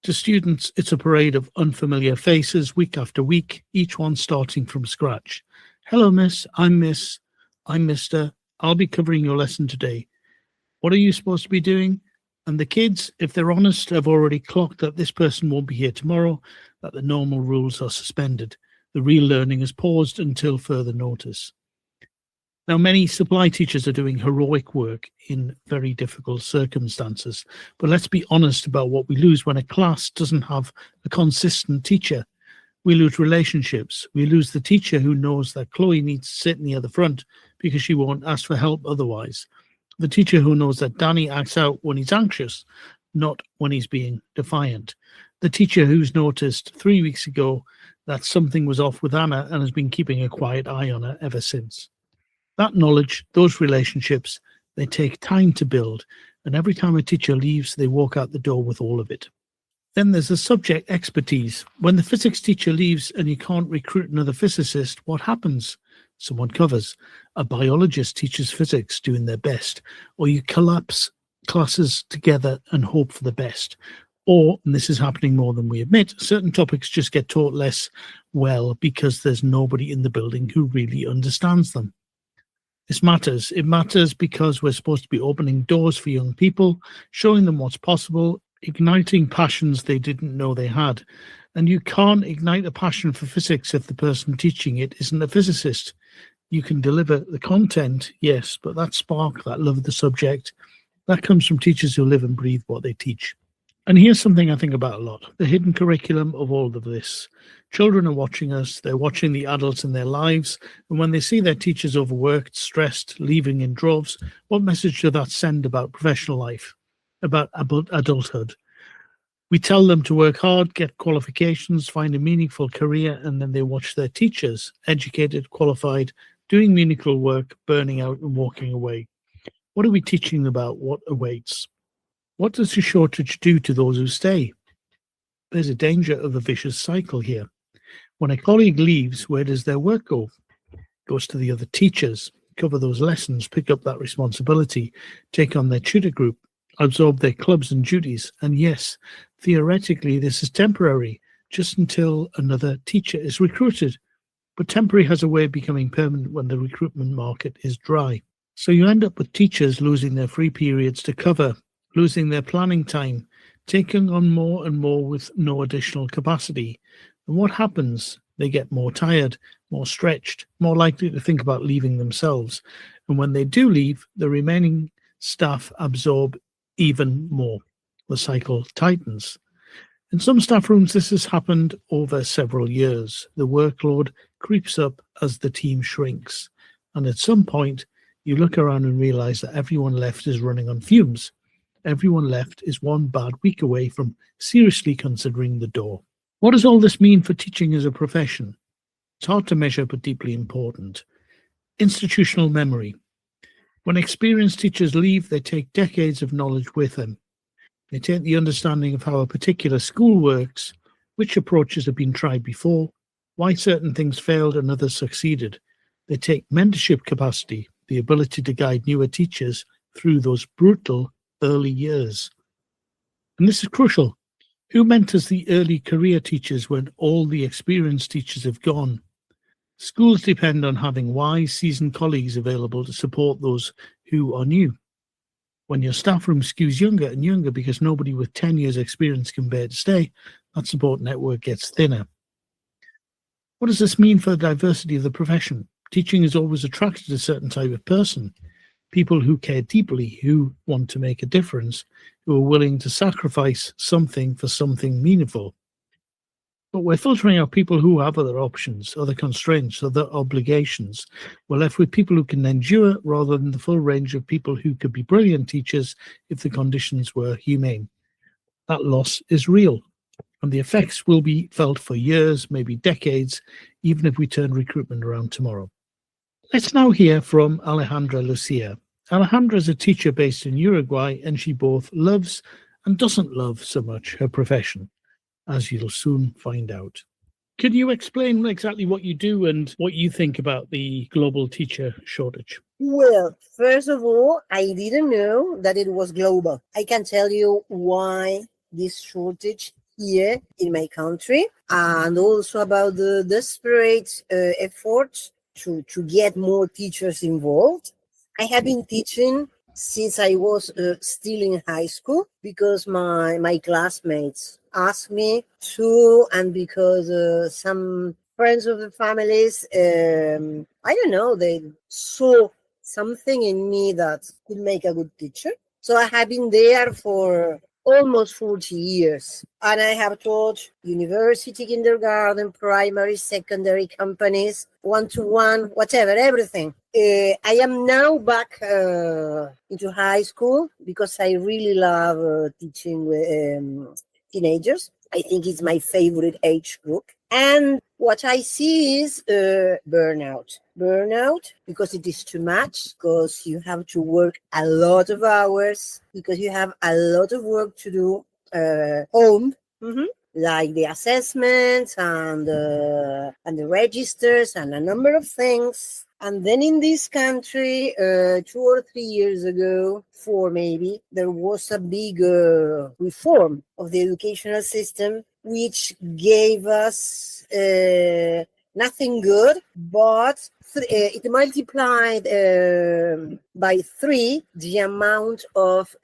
S2: To students, it's a parade of unfamiliar faces week after week, each one starting from scratch. Hello, miss. I'm Mr. I'll be covering your lesson today. What are you supposed to be doing? And the kids, if they're honest, have already clocked that this person won't be here tomorrow, that the normal rules are suspended. The real learning is paused until further notice. Now, many supply teachers are doing heroic work in very difficult circumstances. But let's be honest about what we lose when a class doesn't have a consistent teacher. We lose relationships. We lose the teacher who knows that Chloe needs to sit near the front because she won't ask for help otherwise. The teacher who knows that Danny acts out when he's anxious, not when he's being defiant. The teacher who's noticed 3 weeks ago that something was off with Anna and has been keeping a quiet eye on her ever since. That knowledge, those relationships, they take time to build. And every time a teacher leaves, they walk out the door with all of it. Then there's the subject expertise. When the physics teacher leaves and you can't recruit another physicist, what happens? Someone covers. A biologist teaches physics, doing their best. Or you collapse classes together and hope for the best. Or, and this is happening more than we admit, certain topics just get taught less well because there's nobody in the building who really understands them. This matters. It matters because we're supposed to be opening doors for young people, showing them what's possible, igniting passions they didn't know they had. And you can't ignite a passion for physics if the person teaching it isn't a physicist. You can deliver the content, yes, but that spark, that love of the subject, that comes from teachers who live and breathe what they teach. And here's something I think about a lot, the hidden curriculum of all of this. Children are watching us, they're watching the adults in their lives, and when they see their teachers overworked, stressed, leaving in droves, what message does that send about professional life? About adulthood? We tell them to work hard, get qualifications, find a meaningful career, and then they watch their teachers, educated, qualified, doing meaningful work, burning out and walking away. What are we teaching about what awaits? What does the shortage do to those who stay? There's a danger of a vicious cycle here. When a colleague leaves, where does their work go? It goes to the other teachers, cover those lessons, pick up that responsibility, take on their tutor group, absorb their clubs and duties. And yes, theoretically, this is temporary, just until another teacher is recruited. But temporary has a way of becoming permanent when the recruitment market is dry. So you end up with teachers losing their free periods to cover, losing their planning time, taking on more and more with no additional capacity. And what happens? They get more tired, more stretched, more likely to think about leaving themselves. And when they do leave, the remaining staff absorb even more. The cycle tightens. In some staff rooms, this has happened over several years. The workload creeps up as the team shrinks. And at some point, you look around and realize that everyone left is running on fumes. Everyone left is one bad week away from seriously considering the door. What does all this mean for teaching as a profession? It's hard to measure, but deeply important. Institutional memory. When experienced teachers leave, they take decades of knowledge with them. They take the understanding of how a particular school works, which approaches have been tried before, why certain things failed and others succeeded. They take mentorship capacity, the ability to guide newer teachers through those brutal early years. And this is crucial. Who mentors the early career teachers when all the experienced teachers have gone? Schools depend on having wise, seasoned colleagues available to support those who are new. When your staff room skews younger and younger because nobody with 10 years experience can bear to stay, that support network gets thinner. What does this mean for the diversity of the profession? Teaching is always attracted to a certain type of person, people who care deeply, who want to make a difference, who are willing to sacrifice something for something meaningful. But we're filtering out people who have other options, other constraints, other obligations. We're left with people who can endure rather than the full range of people who could be brilliant teachers if the conditions were humane. That loss is real, and the effects will be felt for years, maybe decades, even if we turn recruitment around tomorrow. Let's now hear from Alejandra Lucía. Alejandra is a teacher based in Uruguay, and she both loves and doesn't love so much her profession, as you'll soon find out. Could you explain exactly what you do and what you think about the global teacher shortage?
S6: Well, first of all, I didn't know that it was global. I can tell you why this shortage here in my country, and also about the desperate efforts to get more teachers involved. I have been teaching since I was still in high school because my classmates asked me to, and because some friends of the families, I don't know, they saw something in me that could make a good teacher. So I have been there for almost 40 years. And I have taught university, kindergarten, primary, secondary companies, one-to-one, whatever, everything. I am now back into high school because I really love teaching with teenagers. I think it's my favorite age group. And what I see is burnout. Burnout because it is too much, because you have to work a lot of hours, because you have a lot of work to do home, like the assessments and the registers and a number of things. And then in this country, 2 or 3 years ago, 4 maybe, there was a big reform of the educational system, which gave us nothing good, but it multiplied by 3 the amount of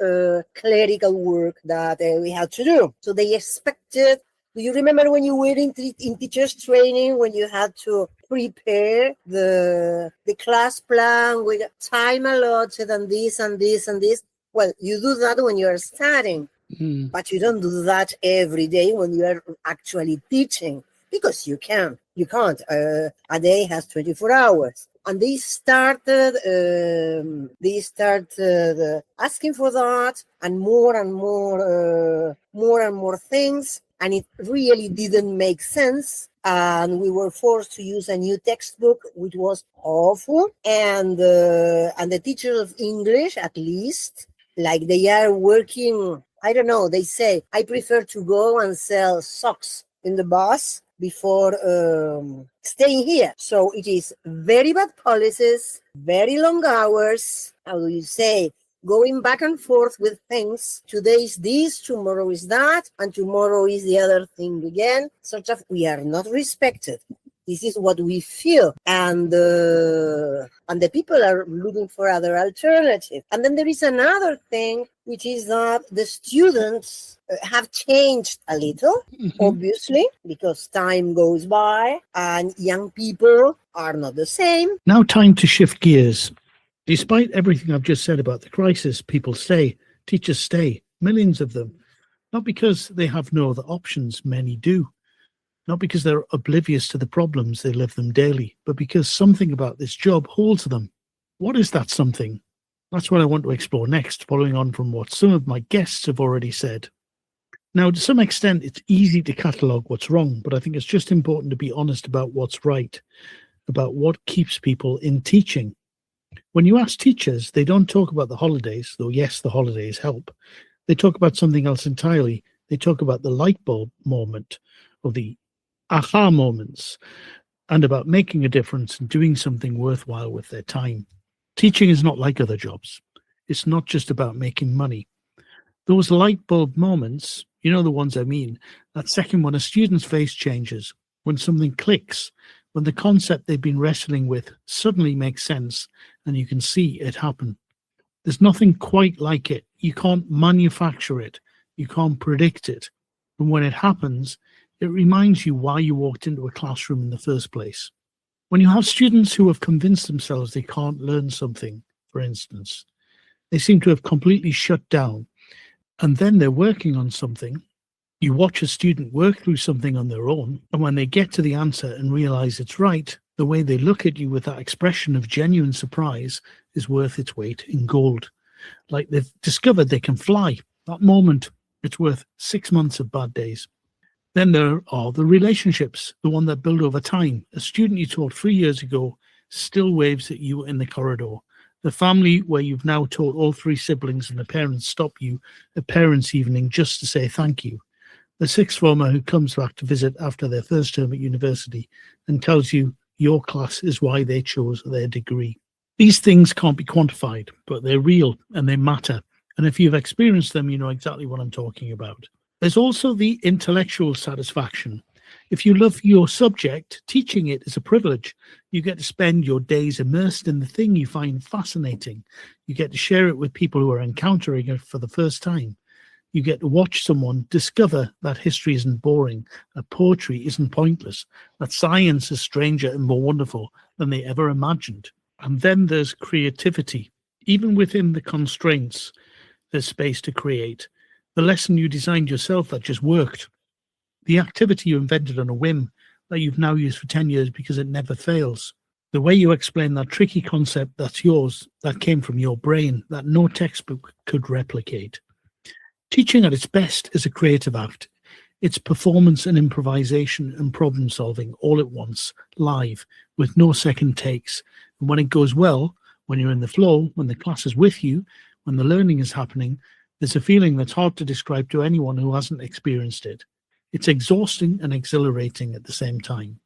S6: clerical work that we had to do. So they expected. Do you remember when you were in teachers training, when you had to prepare the class plan with time allotted and this and this and this? Well, you do that when you are studying, but you don't do that every day when you are actually teaching, because you can't. A day has 24 hours. And they started asking for that and more things. And it really didn't make sense. And we were forced to use a new textbook, which was awful. And the teachers of English, at least, like they are working, I don't know, they say, I prefer to go and sell socks in the bus before staying here. So it is very bad policies, very long hours. How do you say? Going back and forth with things. Today is this, tomorrow is that, and tomorrow is the other thing again. Such that we are not respected. This is what we feel, and the people are looking for other alternatives. And then there is another thing, which is that the students have changed a little, obviously, because time goes by and young people are not the same.
S2: Now time to shift gears. Despite everything I've just said about the crisis, people stay, teachers stay, millions of them, not because they have no other options, many do. Not because they're oblivious to the problems, they live them daily, but because something about this job holds them. What is that something? That's what I want to explore next, following on from what some of my guests have already said. Now, to some extent, it's easy to catalogue what's wrong, but I think it's just important to be honest about what's right, about what keeps people in teaching. When you ask teachers, they don't talk about the holidays, though yes, the holidays help. They talk about something else entirely. They talk about the light bulb moment, or the aha moments, and about making a difference and doing something worthwhile with their time. Teaching is not like other jobs. It's not just about making money. Those light bulb moments, you know the ones I mean, that second when a student's face changes, when something clicks, when the concept they've been wrestling with suddenly makes sense and you can see it happen. There's nothing quite like it. You can't manufacture it. You can't predict it. And when it happens, it reminds you why you walked into a classroom in the first place. When you have students who have convinced themselves they can't learn something, for instance, they seem to have completely shut down, and then they're working on something. You watch a student work through something on their own, and when they get to the answer and realize it's right, the way they look at you with that expression of genuine surprise is worth its weight in gold. Like they've discovered they can fly. That moment, it's worth 6 months of bad days. Then there are the relationships, the one that build over time. A student you taught 3 years ago still waves at you in the corridor. The family where you've now taught all 3 siblings and the parents stop you at parents' evening just to say thank you. The sixth former who comes back to visit after their first term at university and tells you your class is why they chose their degree. These things can't be quantified, but they're real and they matter. And if you've experienced them, you know exactly what I'm talking about. There's also the intellectual satisfaction. If you love your subject, teaching it is a privilege. You get to spend your days immersed in the thing you find fascinating. You get to share it with people who are encountering it for the first time. You get to watch someone discover that history isn't boring, that poetry isn't pointless, that science is stranger and more wonderful than they ever imagined. And then there's creativity. Even within the constraints, there's space to create. The lesson you designed yourself that just worked. The activity you invented on a whim that you've now used for 10 years because it never fails. The way you explain that tricky concept that's yours, that came from your brain, that no textbook could replicate. Teaching at its best is a creative act. It's performance and improvisation and problem solving all at once, live, with no second takes. And when it goes well, when you're in the flow, when the class is with you, when the learning is happening, there's a feeling that's hard to describe to anyone who hasn't experienced it. It's exhausting and exhilarating at the same time.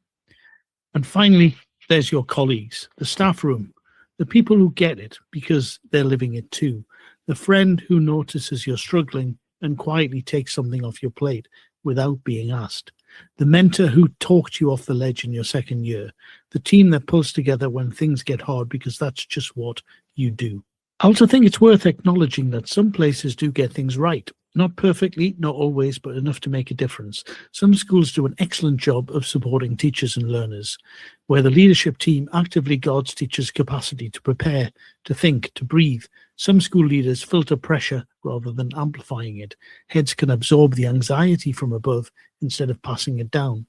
S2: And finally, there's your colleagues, the staff room, the people who get it because they're living it too, the friend who notices you're struggling and quietly takes something off your plate without being asked, the mentor who talked you off the ledge in your second year, the team that pulls together when things get hard because that's just what you do. I also think it's worth acknowledging that some places do get things right. Not perfectly, not always, but enough to make a difference. Some schools do an excellent job of supporting teachers and learners, where the leadership team actively guards teachers' capacity to prepare, to think, to breathe. Some school leaders filter pressure rather than amplifying it. Heads can absorb the anxiety from above instead of passing it down.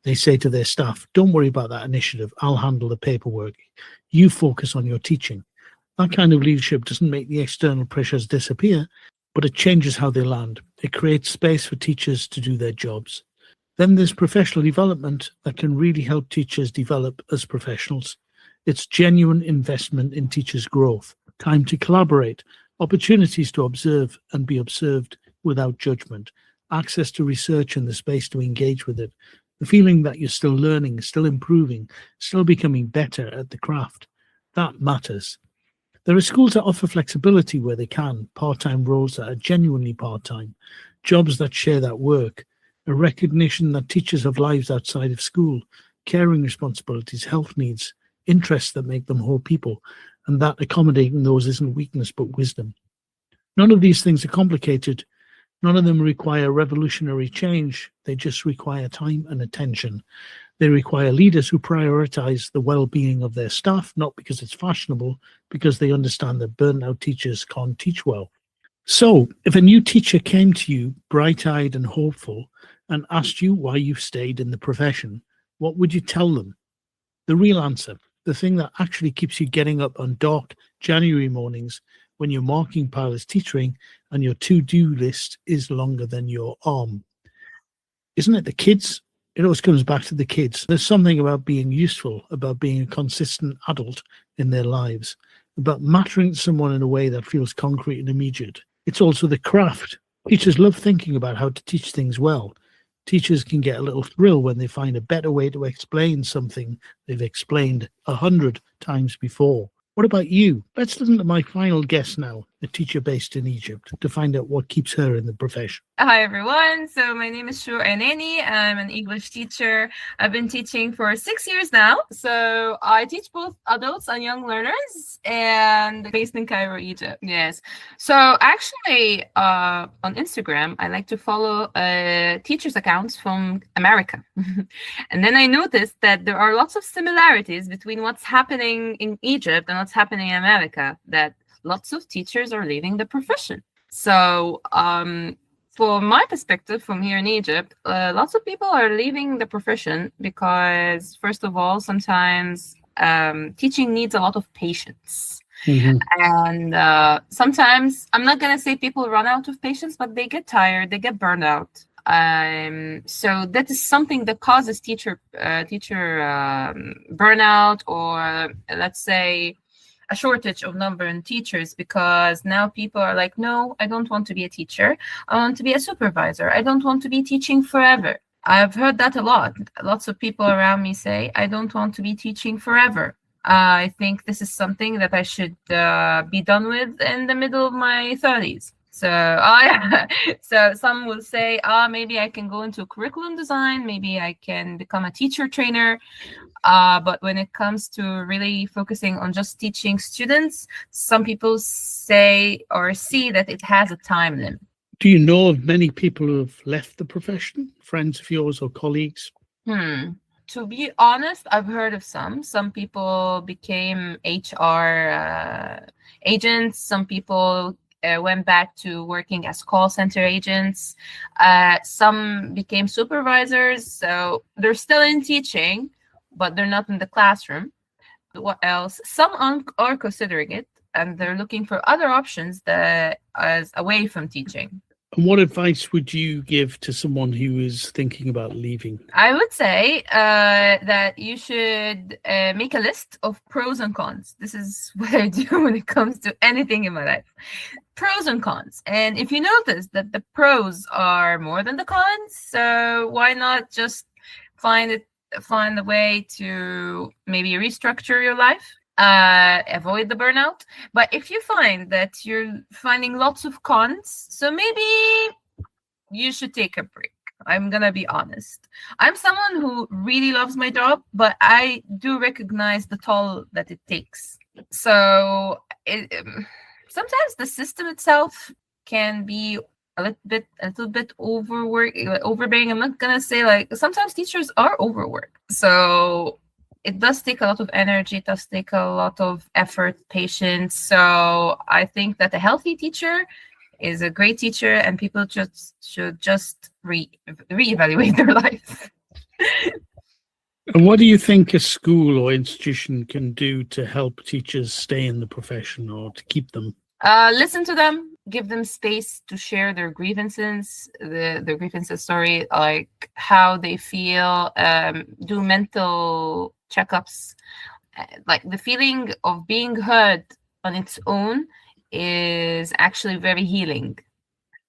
S2: They say to their staff, don't worry about that initiative. I'll handle the paperwork. You focus on your teaching. That kind of leadership doesn't make the external pressures disappear, but it changes how they land. It creates space for teachers to do their jobs. Then there's professional development that can really help teachers develop as professionals. It's genuine investment in teachers' growth, time to collaborate, opportunities to observe and be observed without judgment, access to research and the space to engage with it, the feeling that you're still learning, still improving, still becoming better at the craft. That matters. There are schools that offer flexibility where they can, part-time roles that are genuinely part-time, jobs that share that work, a recognition that teachers have lives outside of school, caring responsibilities, health needs, interests that make them whole people, and that accommodating those isn't weakness but wisdom. None of these things are complicated. None of them require revolutionary change. They just require time and attention. They require leaders who prioritize the well-being of their staff, not because it's fashionable, because they understand that burnt-out teachers can't teach well. So, if a new teacher came to you bright-eyed and hopeful and asked you why you've stayed in the profession, what would you tell them? The real answer, the thing that actually keeps you getting up on dark January mornings when your marking pile is teetering and your to-do list is longer than your arm. Isn't it the kids? It always comes back to the kids. There's something about being useful, about being a consistent adult in their lives, about mattering to someone in a way that feels concrete and immediate. It's also the craft. Teachers love thinking about how to teach things well. Teachers can get a little thrill when they find a better way to explain something they've explained 100 times before. What about you? Let's listen to my final guest now, a teacher based in Egypt, to find out what keeps her in the profession.
S3: Hi, everyone. So my name is Shrouk Anany. I'm an English teacher. I've been teaching for 6 years now. So I teach both adults and young learners, and based in Cairo, Egypt. Yes. So actually, on Instagram, I like to follow teachers' accounts from America. And then I noticed that there are lots of similarities between what's happening in Egypt and what's happening in America, that lots of teachers are leaving the profession. So from my perspective from here in Egypt, lots of people are leaving the profession because, first of all, sometimes teaching needs a lot of patience. Mm-hmm. And sometimes, I'm not going to say people run out of patience, but they get tired, they get burned out. So that is something that causes teacher burnout, or let's say a shortage of number in teachers, because now people are like, no, I don't want to be a teacher. I want to be a supervisor. I don't want to be teaching forever. I've heard that a lot. Lots of people around me say, I don't want to be teaching forever. I think this is something that I should be done with in the middle of my 30s. So some will say, maybe I can go into curriculum design, maybe I can become a teacher trainer. But when it comes to really focusing on just teaching students, some people say or see that it has a time limit.
S2: Do you know of many people who have left the profession, friends of yours or colleagues?
S3: To be honest, I've heard of some. Some people became HR agents. Some people went back to working as call center agents. Some became supervisors. So they're still in teaching, but they're not in the classroom. What else? Some are considering it, and they're looking for other options that is away from teaching.
S2: And what advice would you give to someone who is thinking about leaving?
S3: I would say that you should make a list of pros and cons. This is what I do when it comes to anything in my life. Pros and cons. And if you notice that the pros are more than the cons, so why not just find a way to maybe restructure your life, avoid the burnout. But if you find that you're finding lots of cons, so maybe you should take a break. I'm gonna be honest. I'm someone who really loves my job, but I do recognize the toll that it takes. So sometimes the system itself can be a little bit overbearing. I'm not gonna say, like, sometimes teachers are overworked. So it does take a lot of energy, it does take a lot of effort, patience. So I think that a healthy teacher is a great teacher, and people should just reevaluate their life.
S2: And what do you think a school or institution can do to help teachers stay in the profession or to keep them?
S3: Listen to them, give them space to share their grievances, like how they feel, do mental checkups. Like, the feeling of being heard on its own is actually very healing.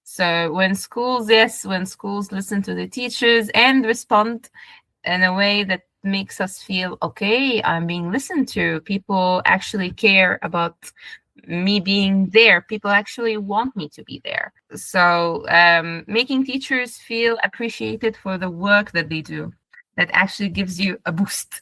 S3: So when schools listen to the teachers and respond in a way that makes us feel, okay, I'm being listened to, people actually care about me being there, people actually want me to be there. So making teachers feel appreciated for the work that they do. that actually gives you a boost.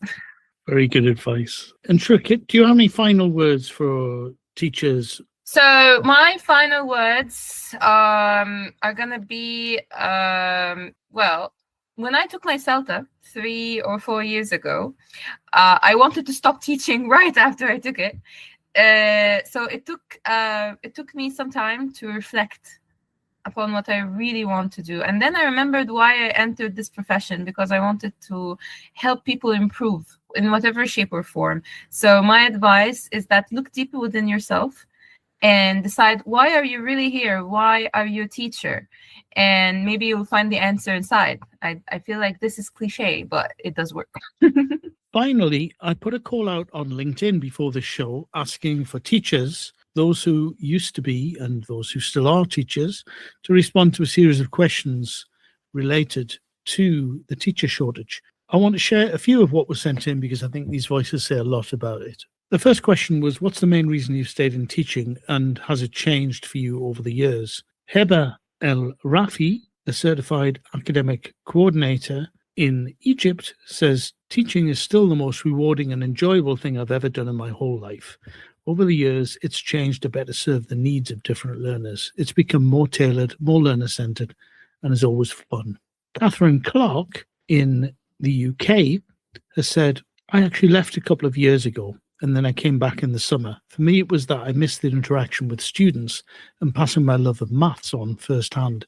S2: Very good advice. And Shrouk, do you have any final words for teachers?
S3: So my final words are going to be, well, when I took my CELTA 3 or 4 years ago, I wanted to stop teaching right after I took it. So it took me some time to reflect upon what I really want to do. And then I remembered why I entered this profession, because I wanted to help people improve in whatever shape or form. So my advice is that look deeper within yourself and decide, why are you really here? Why are you a teacher? And maybe you'll find the answer inside. I feel like this is cliche, but it does work.
S2: Finally, I put a call out on LinkedIn before the show asking for teachers, those who used to be and those who still are teachers, to respond to a series of questions related to the teacher shortage. I want to share a few of what was sent in because I think these voices say a lot about it. The first question was, what's the main reason you've stayed in teaching and has it changed for you over the years? Heba El Rafi, a certified academic coordinator in Egypt, says, teaching is still the most rewarding and enjoyable thing I've ever done in my whole life. Over the years, it's changed to better serve the needs of different learners. It's become more tailored, more learner-centered, and is always fun. Catherine Clark in the UK has said, I actually left a couple of years ago, and then I came back in the summer. For me, it was that I missed the interaction with students and passing my love of maths on firsthand.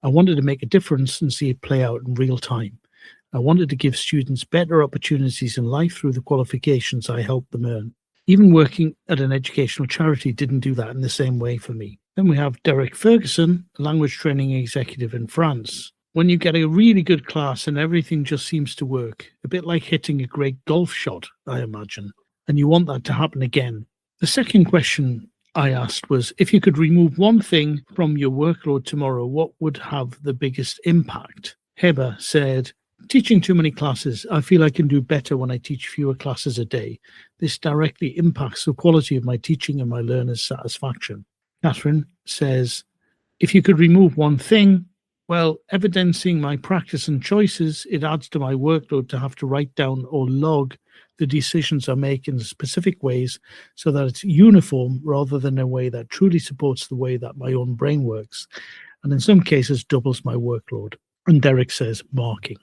S2: I wanted to make a difference and see it play out in real time. I wanted to give students better opportunities in life through the qualifications I helped them earn. Even working at an educational charity didn't do that in the same way for me. Then we have Derek Ferguson, a language training executive in France. When you get a really good class and everything just seems to work, a bit like hitting a great golf shot, I imagine, and you want that to happen again. The second question I asked was, if you could remove one thing from your workload tomorrow, what would have the biggest impact? Heba said, teaching too many classes. I feel I can do better when I teach fewer classes a day. This directly impacts the quality of my teaching and my learners' satisfaction. Catherine says, if you could remove one thing, well, evidencing my practice and choices, it adds to my workload to have to write down or log the decisions I make in specific ways so that it's uniform rather than a way that truly supports the way that my own brain works, and in some cases doubles my workload. And Derek says, marking.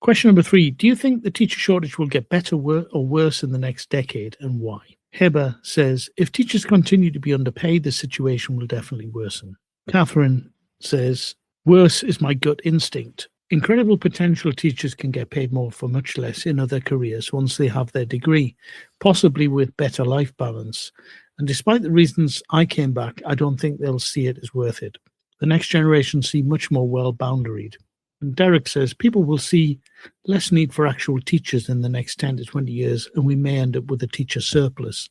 S2: Question number 3, do you think the teacher shortage will get better or worse in the next decade, and why? Heba says, if teachers continue to be underpaid, the situation will definitely worsen. Catherine says, worse is my gut instinct. Incredible potential teachers can get paid more for much less in other careers once they have their degree, possibly with better life balance. And despite the reasons I came back, I don't think they'll see it as worth it. The next generation see much more well-boundaried. And Derek says people will see less need for actual teachers in the next 10 to 20 years, and we may end up with a teacher surplus.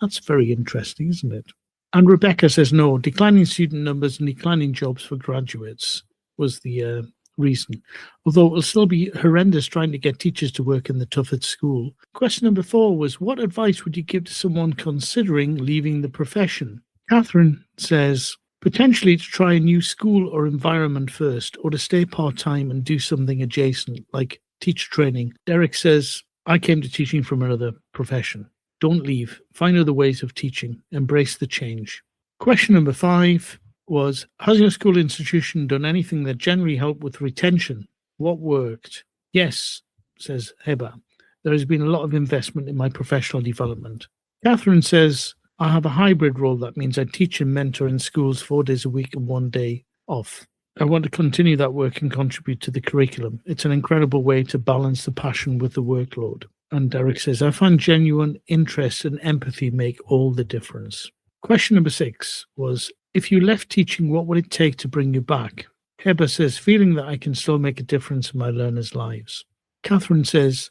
S2: That's very interesting, isn't it? And Rebecca says, no, declining student numbers and declining jobs for graduates was the reason. Although it will still be horrendous trying to get teachers to work in the toughest school. Question number 4 was, what advice would you give to someone considering leaving the profession? Catherine says, potentially to try a new school or environment first, or to stay part-time and do something adjacent, like teacher training. Derek says, I came to teaching from another profession. Don't leave. Find other ways of teaching. Embrace the change. Question number 5 was, has your school institution done anything that generally helped with retention? What worked? Yes, says Heba. There has been a lot of investment in my professional development. Catherine says, I have a hybrid role. That means I teach and mentor in schools 4 days a week and 1 day off. I want to continue that work and contribute to the curriculum. It's an incredible way to balance the passion with the workload. And Derek says, I find genuine interest and empathy make all the difference. Question number 6 was, if you left teaching, what would it take to bring you back? Heba says, feeling that I can still make a difference in my learners' lives. Catherine says,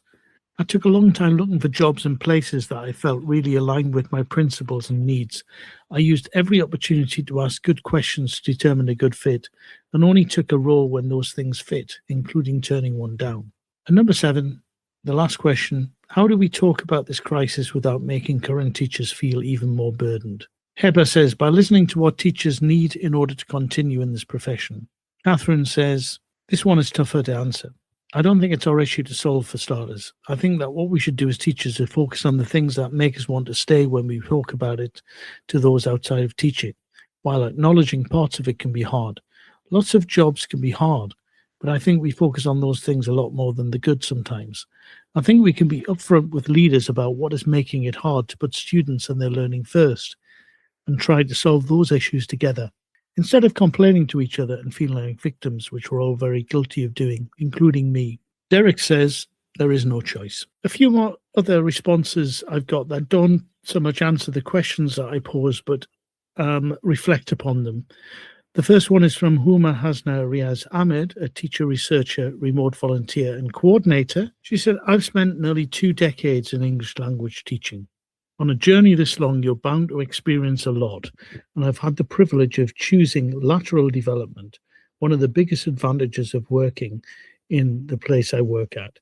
S2: I took a long time looking for jobs and places that I felt really aligned with my principles and needs. I used every opportunity to ask good questions to determine a good fit, and only took a role when those things fit, including turning one down. And number 7, the last question, how do we talk about this crisis without making current teachers feel even more burdened? Heba says, by listening to what teachers need in order to continue in this profession. Catherine says, this one is tougher to answer. I don't think it's our issue to solve, for starters. I think that what we should do as teachers is focus on the things that make us want to stay when we talk about it to those outside of teaching, while acknowledging parts of it can be hard. Lots of jobs can be hard, but I think we focus on those things a lot more than the good sometimes. I think we can be upfront with leaders about what is making it hard to put students and their learning first, and try to solve those issues together, instead of complaining to each other and feeling like victims, which we're all very guilty of doing, including me. Derek says there is no choice. A few more other responses I've got that don't so much answer the questions that I pose, but reflect upon them. The first one is from Huma Hasna Riaz Ahmed, a teacher, researcher, remote volunteer and coordinator. She said, I've spent nearly 2 decades in English language teaching. On a journey this long, you're bound to experience a lot, and I've had the privilege of choosing lateral development, one of the biggest advantages of working in the place I work at.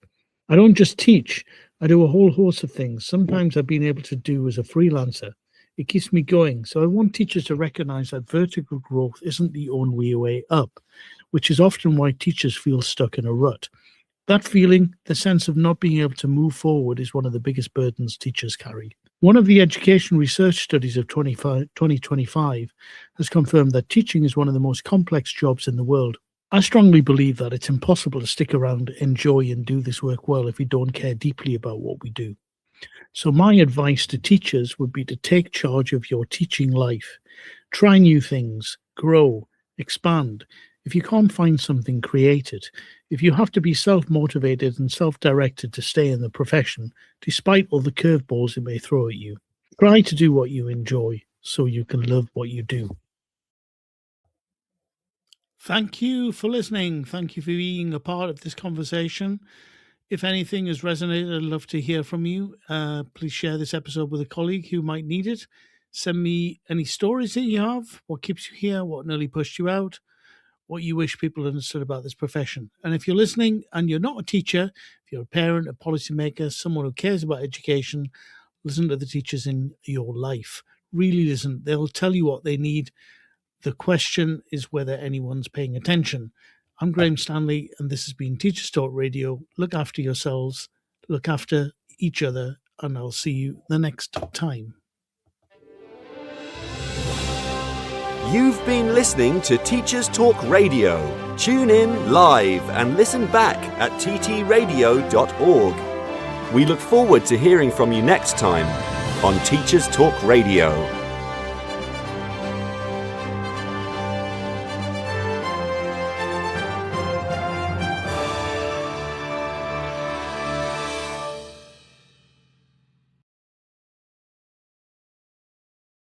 S2: I don't just teach, I do a whole host of things. Sometimes I've been able to do as a freelancer. It keeps me going. So I want teachers to recognize that vertical growth isn't the only way up, which is often why teachers feel stuck in a rut. That feeling, the sense of not being able to move forward, is one of the biggest burdens teachers carry. One of the education research studies of 2025 has confirmed that teaching is one of the most complex jobs in the world. I strongly believe that it's impossible to stick around, enjoy, and do this work well if we don't care deeply about what we do. So my advice to teachers would be to take charge of your teaching life. Try new things, grow, expand. If you can't find something, create it. If you have to be self-motivated and self-directed to stay in the profession, despite all the curveballs it may throw at you, try to do what you enjoy so you can love what you do. Thank you for listening. Thank you for being a part of this conversation. If anything has resonated, I'd love to hear from you. Please share this episode with a colleague who might need it. Send me any stories that you have, what keeps you here, what nearly pushed you out, what you wish people understood about this profession. And if you're listening and you're not a teacher, if you're a parent, a policymaker, someone who cares about education, listen to the teachers in your life. Really listen. They'll tell you what they need. The question is whether anyone's paying attention. I'm Graham Stanley, and this has been Teachers Talk Radio. Look after yourselves, look after each other, and I'll see you the next time.
S1: You've been listening to Teachers Talk Radio. Tune in live and listen back at ttradio.org. We look forward to hearing from you next time on Teachers Talk Radio.